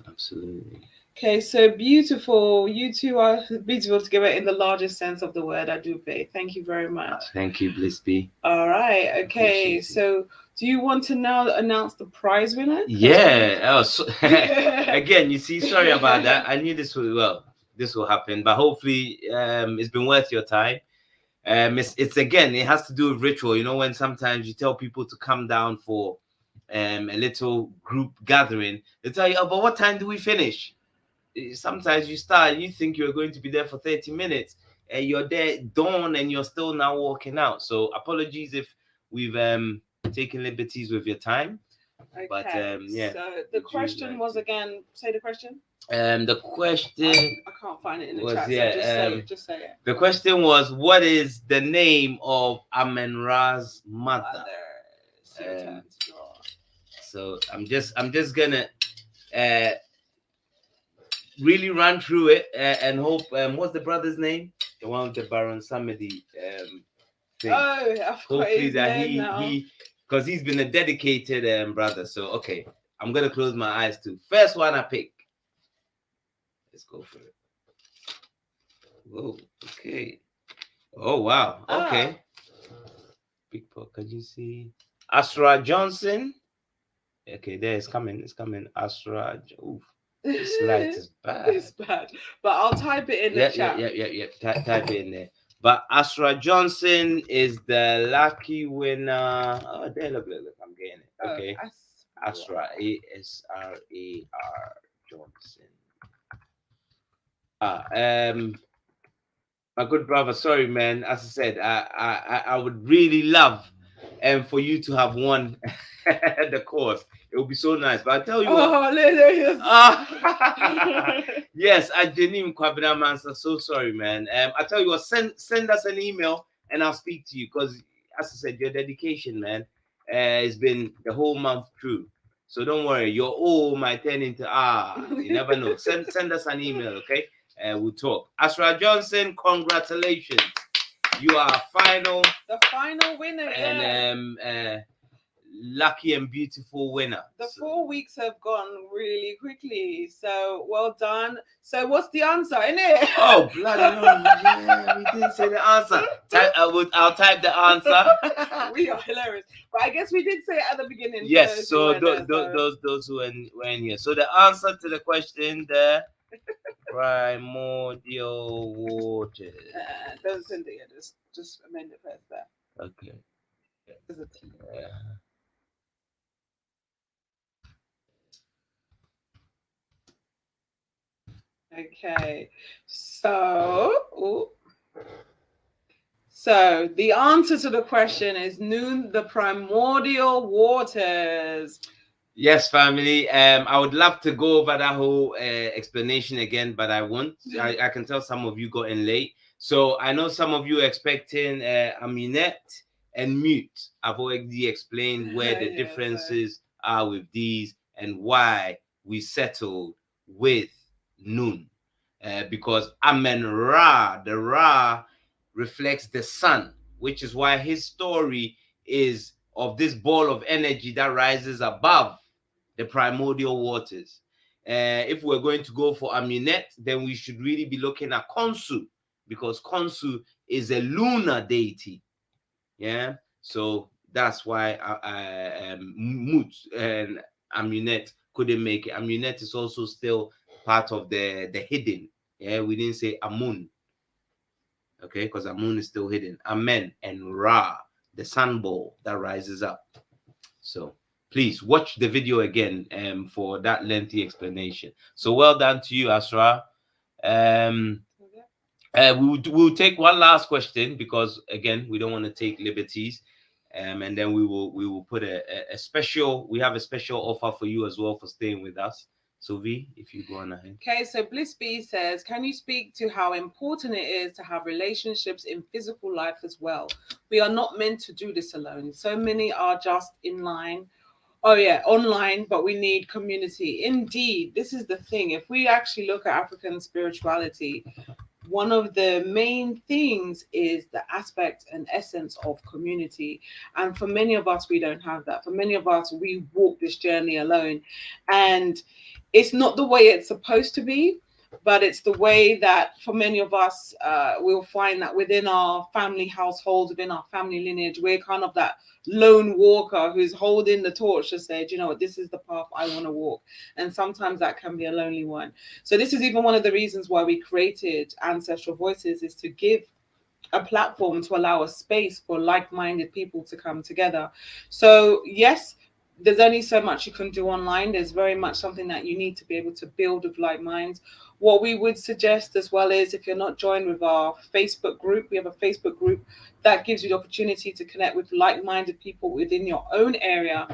Absolutely. Okay, so beautiful. You two are beautiful together in the largest sense of the word. I do pay. Thank you very much. Thank you, Bliss B. All right. Okay. So, do you want to now announce the prize winner? Yeah. Oh, so, again, you see, sorry about that. I knew this will happen, but hopefully, it's been worth your time. It's again, it has to do with ritual. You know, when sometimes you tell people to come down for a little group gathering, they tell you, "Oh, but what time do we finish?" Sometimes you start, you think you're going to be there for 30 minutes, and you're there dawn, and you're still now walking out. So apologies if we've taken liberties with your time. Okay. But yeah. So the question was again. Say the question. The question I can't find it in the chat. Yeah, so just say it. Just say it. The question was, what is the name of Amen-Ra's mother? So I'm just gonna really run through it and hope. What's the brother's name? The one with the Baron Samedi thing. Oh, hopefully that he because he's been a dedicated brother. So okay, I'm gonna close my eyes too. First one I pick. Let's go for it. Whoa, okay. Oh wow, okay. Big pot, can you see? Asra Johnson. Okay, there it's coming. It's coming. Asra. Oof. This light is bad. It's bad. But I'll type it in the chat. Yeah. Type it in there. But Asra Johnson is the lucky winner. Oh, there, look. I'm getting it. Okay. Asra. Asrar Johnson. My good brother, sorry, man. As I said, I would really love for you to have won the course. It would be so nice. But I tell you what. Yes, I didn't even quite answer. So sorry, man. I tell you what, send us an email and I'll speak to you because, as I said, your dedication, man, has been the whole month through. So don't worry, your O might turn into you never know. Send us an email, okay? We'll talk. Asra Johnson, congratulations. You are the final winner. And lucky and beautiful winner. The 4 weeks have gone really quickly. So well done. So what's the answer, innit? Oh, bloody hell. Yeah, we didn't say the answer. I'll type the answer. We are hilarious. But I guess we did say it at the beginning. Yes, so those who were in here. So the answer to the question, the primordial waters. Don't send it yet. Just amend it first there. Okay. Yeah. Okay. So the answer to the question is Noon, the primordial waters. Yes, family. I would love to go over that whole explanation again, but I won't. I can tell some of you got in late. So I know some of you are expecting Aminette and Mute. I've already explained where the differences are with these and why we settled with Nun. Because Amen Ra, the Ra reflects the sun, which is why his story is of this ball of energy that rises above the primordial waters. If we're going to go for Amunet, then we should really be looking at Konsu, because Konsu is a lunar deity. Yeah, so that's why Mut and Amunet couldn't make it. Amunet is also still part of the hidden. Yeah, we didn't say Amun, okay, because Amun is still hidden. Amen and Ra, the sun ball that rises up. So please watch the video again for that lengthy explanation. So well done to you, Asra. We'll take one last question, because again we don't want to take liberties, and then we will put a special. We have a special offer for you as well for staying with us. So V, if you go on ahead. Okay, so Bliss B says, can you speak to how important it is to have relationships in physical life as well? We are not meant to do this alone. So many are just in line. Oh yeah, online, but we need community. Indeed, this is the thing. If we actually look at African spirituality, one of the main things is the aspect and essence of community. And for many of us, we don't have that. For many of us, we walk this journey alone. And it's not the way it's supposed to be, but it's the way that for many of us, we'll find that within our family households, within our family lineage, we're kind of that lone walker who's holding the torch to say, do you know what, this is the path I want to walk. And sometimes that can be a lonely one. So this is even one of the reasons why we created Ancestral Voices, is to give a platform to allow a space for like-minded people to come together. So yes, there's only so much you can do online. There's very much something that you need to be able to build with like minds. What we would suggest as well is, if you're not joined with our Facebook group, we have a Facebook group that gives you the opportunity to connect with like-minded people within your own area,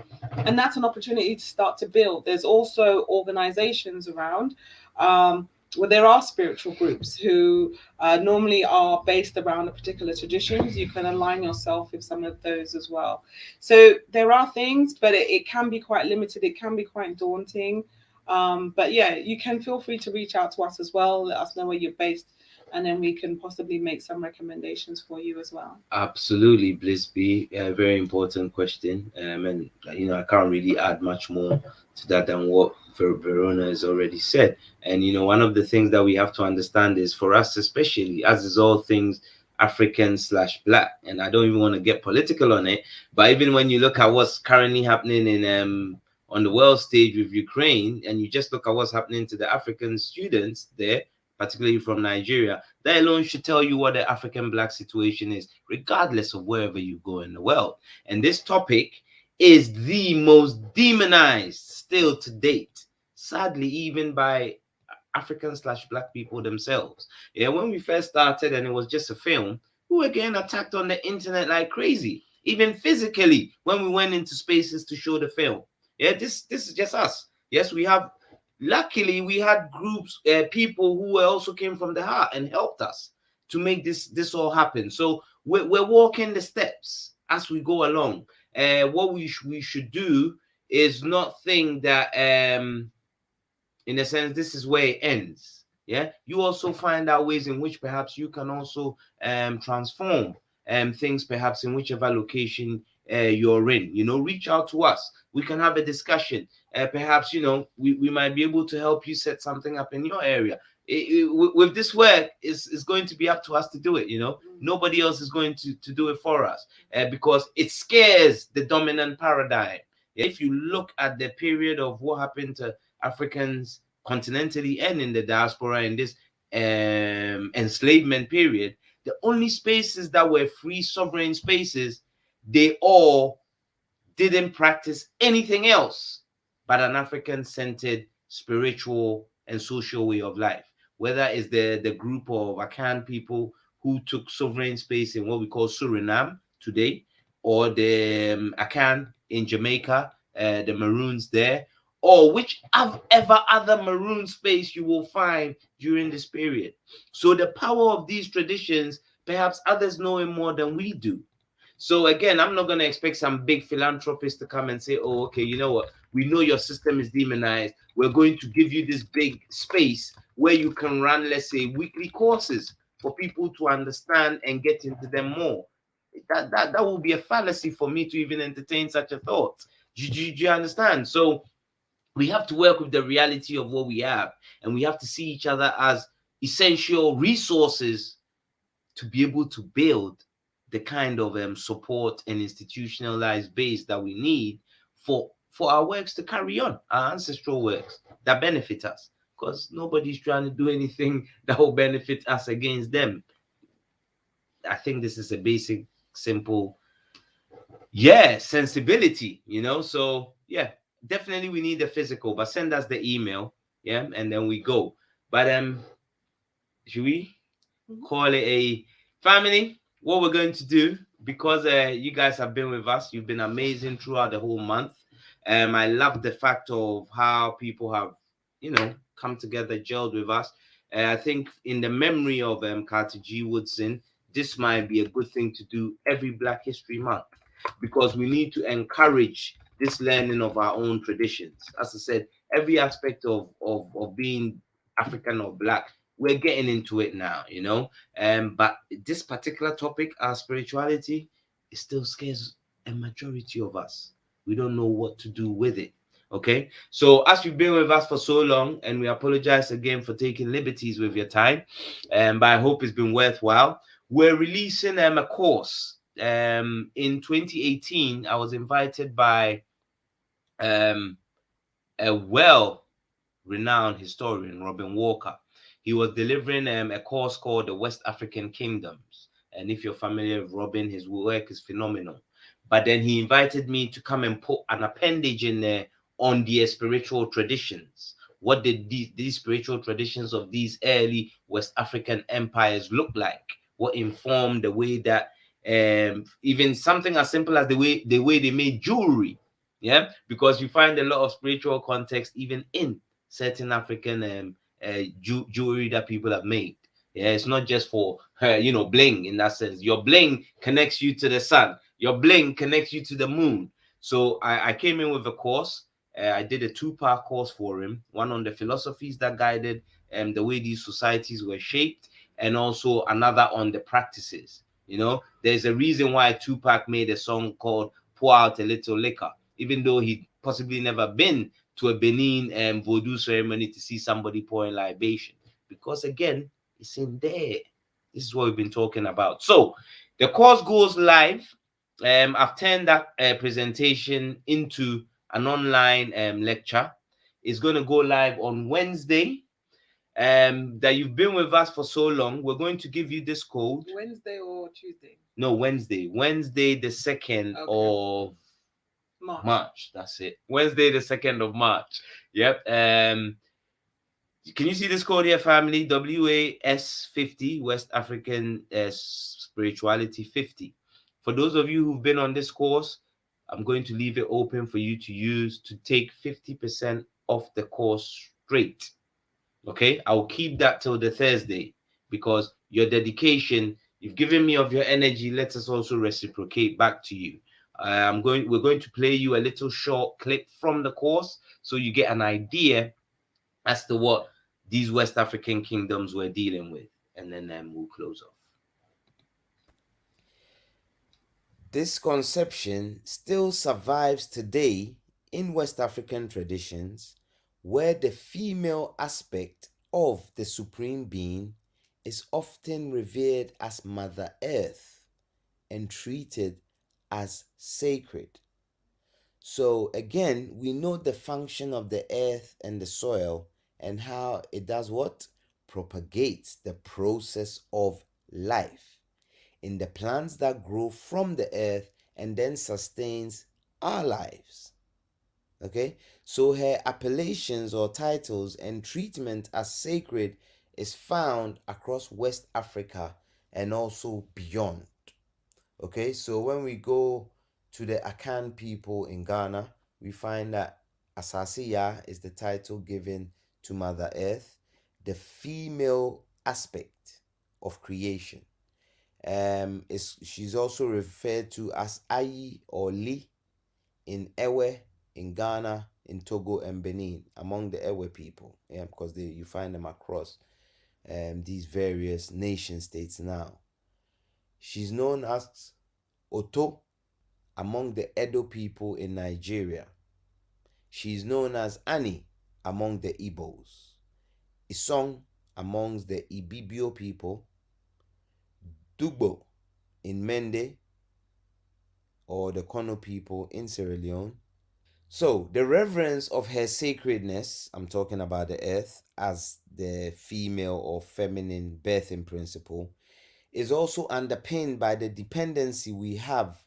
and that's an opportunity to start to build. There's also organizations around, well, there are spiritual groups who normally are based around a particular traditions. You can align yourself with some of those as well. So there are things, but it can be quite limited. It can be quite daunting. But yeah, you can feel free to reach out to us as well. Let us know where you're based, and then we can possibly make some recommendations for you as well. Absolutely, Bliss B. A very important question. And I can't really add much more to that than what Verona has already said. And one of the things that we have to understand is, for us especially, as is all things African/Black, and I don't even want to get political on it, but even when you look at what's currently happening in on the world stage with Ukraine, and you just look at what's happening to the African students there, particularly from Nigeria, that alone should tell you what the African Black situation is, regardless of wherever you go in the world. And this topic is the most demonized still to date, sadly, even by African/Black people themselves. Yeah, when we first started and it was just a film, we were getting attacked on the internet like crazy, even physically, when we went into spaces to show the film. Yeah, this is just us. Yes, we have. Luckily, we had groups, people who also came from the heart and helped us to make this all happen. So we're walking the steps as we go along. What we should do is not think that in a sense this is where it ends. Yeah, you also find out ways in which perhaps you can also transform things, perhaps in whichever location you're in. Reach out to us. We can have a discussion. Perhaps we might be able to help you set something up in your area. With this work, is going to be up to us to do it. Nobody else is going to do it for us, because it scares the dominant paradigm. If you look at the period of what happened to Africans continentally and in the diaspora in this enslavement period, the only spaces that were free sovereign spaces, they all didn't practice anything else but an African-centered spiritual and social way of life. Whether it's the group of Akan people who took sovereign space in what we call Suriname today, or the Akan in Jamaica, the Maroons there, or whichever other maroon space you will find during this period. So the power of these traditions, perhaps others know it more than we do. So again, I'm not going to expect some big philanthropist to come and say, oh, okay, you know what? We know your system is demonized. We're going to give you this big space where you can run, let's say, weekly courses for people to understand and get into them more. That will be a fallacy for me to even entertain such a thought. Do you understand? So we have to work with the reality of what we have, and we have to see each other as essential resources to be able to build the kind of support and institutionalized base that we need for our works to carry on, our ancestral works that benefit us, because nobody's trying to do anything that will benefit us against them. I think this is a basic, simple, yeah, sensibility, so yeah, definitely we need the physical, but send us the email, yeah, and then we go. But should we call it a family? What we're going to do, because you guys have been with us, you've been amazing throughout the whole month. I love the fact of how people have, come together, gelled with us. I think in the memory of Carter G. Woodson, this might be a good thing to do every Black History Month, because we need to encourage this learning of our own traditions. As I said, every aspect of being African or Black, we're getting into it now, but this particular topic, our spirituality, it still scares a majority of us. We don't know what to do with it. Okay, so as you've been with us for so long, and we apologize again for taking liberties with your time, but I hope it's been worthwhile. We're releasing a course. In 2018, I was invited by um, a well-renowned historian, Robin Walker. He was delivering a course called The West African Kingdoms. And if you're familiar with Robin, his work is phenomenal. But then he invited me to come and put an appendage in there on their spiritual traditions. What did these spiritual traditions of these early West African empires look like? What informed the way that even something as simple as the way they made jewelry, yeah, because you find a lot of spiritual context even in certain African jewelry that people have made. Yeah, it's not just for bling in that sense. Your bling connects you to the sun. Your bling connects you to the moon. So I came in with a course. I did a two-part course for him. One on the philosophies that guided the way these societies were shaped, and also another on the practices. There's a reason why Tupac made a song called "Pour Out a Little Liquor," even though he possibly never been to a Benin voodoo ceremony to see somebody pouring libation. Because again, it's in there. This is what we've been talking about. So the course goes live. I've turned that presentation into an online lecture. It's going to go live on Wednesday. That you've been with us for so long, we're going to give you this code. Wednesday or Tuesday? No, Wednesday. Wednesday, the 2nd of March. That's it. Wednesday, the 2nd of March. Yep. Can you see this code here, family? WAS50, West African Spirituality 50. For those of you who've been on this course, I'm going to leave it open for you to use to take 50% off the course straight. Okay, I'll keep that till the Thursday, because your dedication, you've given me of your energy. Let us also reciprocate back to you. We're going to play you a little short clip from the course so you get an idea as to what these West African kingdoms we're dealing with, and then we'll close off. This conception still survives today in West African traditions, where the female aspect of the Supreme Being is often revered as Mother Earth and treated as sacred. So again, we know the function of the earth and the soil and how it does what? Propagates the process of life in the plants that grow from the earth and then sustains our lives. Okay, so her appellations or titles and treatment as sacred is found across West Africa and also beyond. Okay, so when we go to the Akan people in Ghana, we find that Asasiya is the title given to Mother Earth, the female aspect of creation. She's also referred to as Ayi or Li in Ewe, in Ghana, in Togo and Benin, among the Ewe people, because you find them across these various nation states now. She's known as Oto among the Edo people in Nigeria. She's known as Ani among the Igbos, Isong amongst the Ibibio people, Dugbo in Mende or the Kono people in Sierra Leone. So the reverence of her sacredness, I'm talking about the earth as the female or feminine birthing principle, is also underpinned by the dependency we have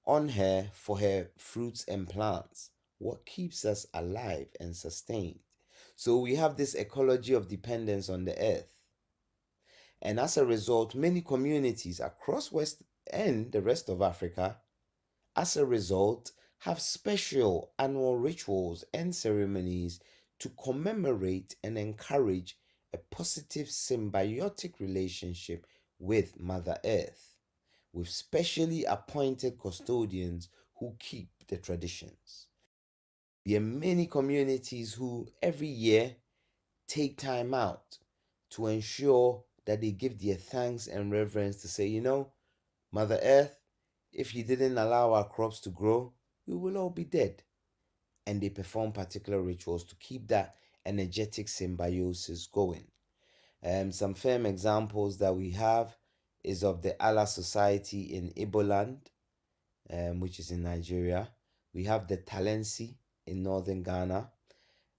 on her for her fruits and plants, what keeps us alive and sustained. So we have this ecology of dependence on the earth. And as a result, many communities across West and the rest of Africa, as a result, have special annual rituals and ceremonies to commemorate and encourage a positive symbiotic relationship with Mother Earth, with specially appointed custodians who keep the traditions. There are many communities who every year take time out to ensure that they give their thanks and reverence to say, Mother Earth, if you didn't allow our crops to grow, we will all be dead. And they perform particular rituals to keep that energetic symbiosis going. Some firm examples that we have is of the Allah Society in Iboland, which is in Nigeria. We have the Talensi in northern Ghana.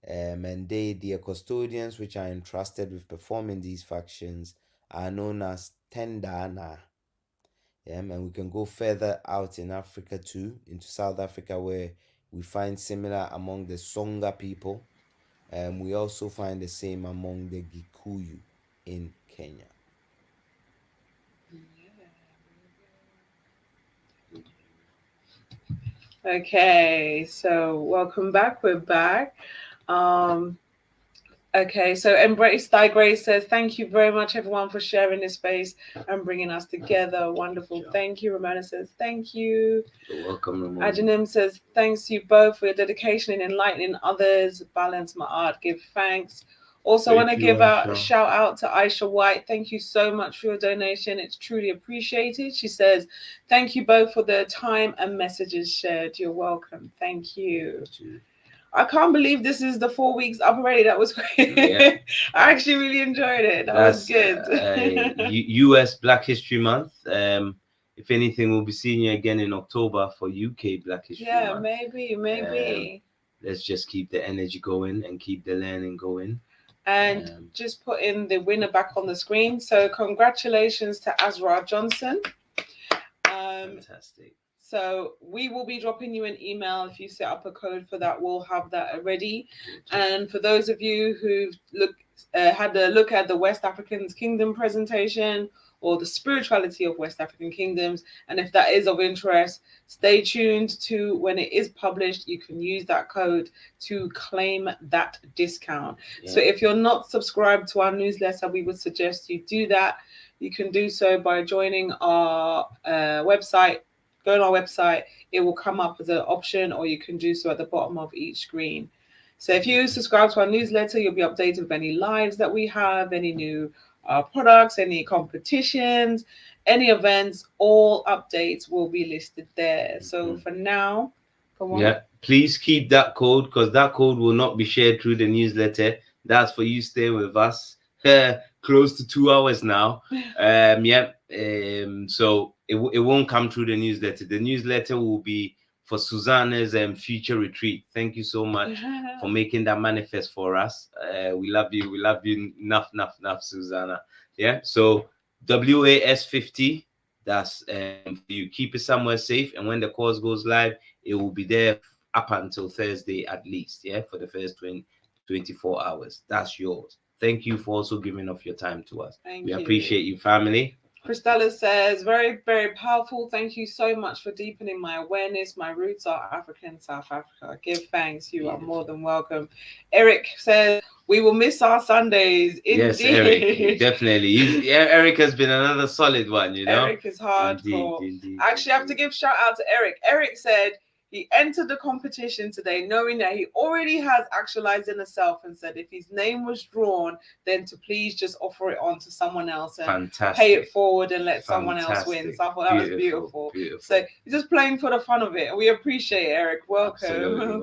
And their custodians, which are entrusted with performing these functions, are known as Tendana. And we can go further out in Africa too, into South Africa, where we find similar among the Songa people. We also find the same among the Gikuyu in Kenya. Okay, so welcome back. We're back. Okay, so Embrace Thy Grace says, thank you very much, everyone, for sharing this space and bringing us together. Wonderful. Sure. Thank you. Ramona says, thank you. You're welcome, Ramona. Ajanim says, thanks to you both for your dedication in enlightening others. Balance my art. Give thanks. Also, want to give a shout out to Aisha White. Thank you so much for your donation. It's truly appreciated. She says, thank you both for the time and messages shared. You're welcome. Thank you. Thank you. I can't believe this is the 4 weeks up already. That was great. Yeah. I actually really enjoyed it. That's was good. US Black History Month. If anything, we'll be seeing you again in October for UK Black History Month. Yeah, maybe. Let's just keep the energy going and keep the learning going. And just put in the winner back on the screen. So congratulations to Azra Johnson. Fantastic. So we will be dropping you an email. If you set up a code for that, we'll have that already. And for those of you who've had a look at the West African Kingdom presentation or the spirituality of West African kingdoms, and if that is of interest, stay tuned to when it is published. You can use that code to claim that discount. Yeah. So if you're not subscribed to our newsletter, we would suggest you do that. You can do so by joining our website. Go on our website, it will come up as an option, or you can do so at the bottom of each screen. So if you subscribe to our newsletter, you'll be updated with any lives that we have, any new products, any competitions, any events. All updates will be listed there. So for now, come on. Yeah, please keep that code, because that code will not be shared through the newsletter. That's for you staying with us close to 2 hours now. So it won't come through the newsletter. The newsletter will be for Susanna's future retreat. Thank you so much for making that manifest for us. We love you. We love you enough, Susanna. Yeah. So WAS50. That's you keep it somewhere safe, and when the course goes live, it will be there up until Thursday at least. Yeah, for the first 24 hours. That's yours. Thank you for also giving up your time to us. We appreciate you, family. Christella says, very, very powerful. Thank you so much for deepening my awareness. My roots are African, South Africa. Give thanks. You are more than welcome. Eric says, we will miss our Sundays. Yes, Eric, definitely. Eric has been another solid one, you know. Eric is hardcore. Indeed, Actually, I have to give shout out to Eric. Eric said he entered the competition today knowing that he already has Actualizing a Self, and said if his name was drawn, then to please just offer it on to someone else and pay it forward and let someone else win. So I thought that was beautiful. So he's just playing for the fun of it. And we appreciate it, Eric. Welcome.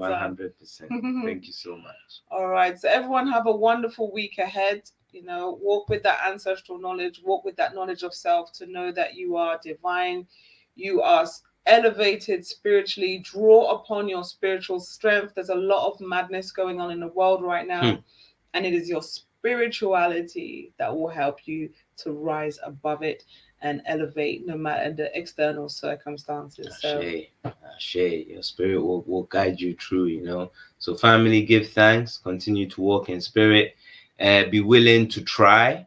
Absolutely, 100%. Thank you so much. All right. So everyone have a wonderful week ahead. You know, walk with that ancestral knowledge, walk with that knowledge of self to know that you are divine, you are elevated spiritually, draw upon your spiritual strength. There's a lot of madness going on in the world right now, and it is your spirituality that will help you to rise above it and elevate no matter the external circumstances. Ashe, your spirit will guide you through, you know. So family, give thanks, continue to walk in spirit, be willing to try,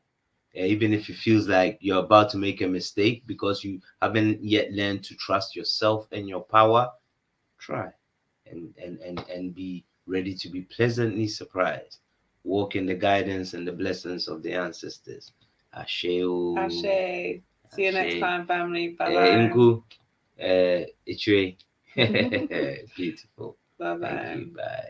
even if it feels like you're about to make a mistake because you haven't yet learned to trust yourself and your power. Try and be ready to be pleasantly surprised. Walk in the guidance and the blessings of the ancestors. Ashe. Ashe. See you next time, family. Bye bye. Ichwe. Beautiful. Bye bye. Thank you. Bye.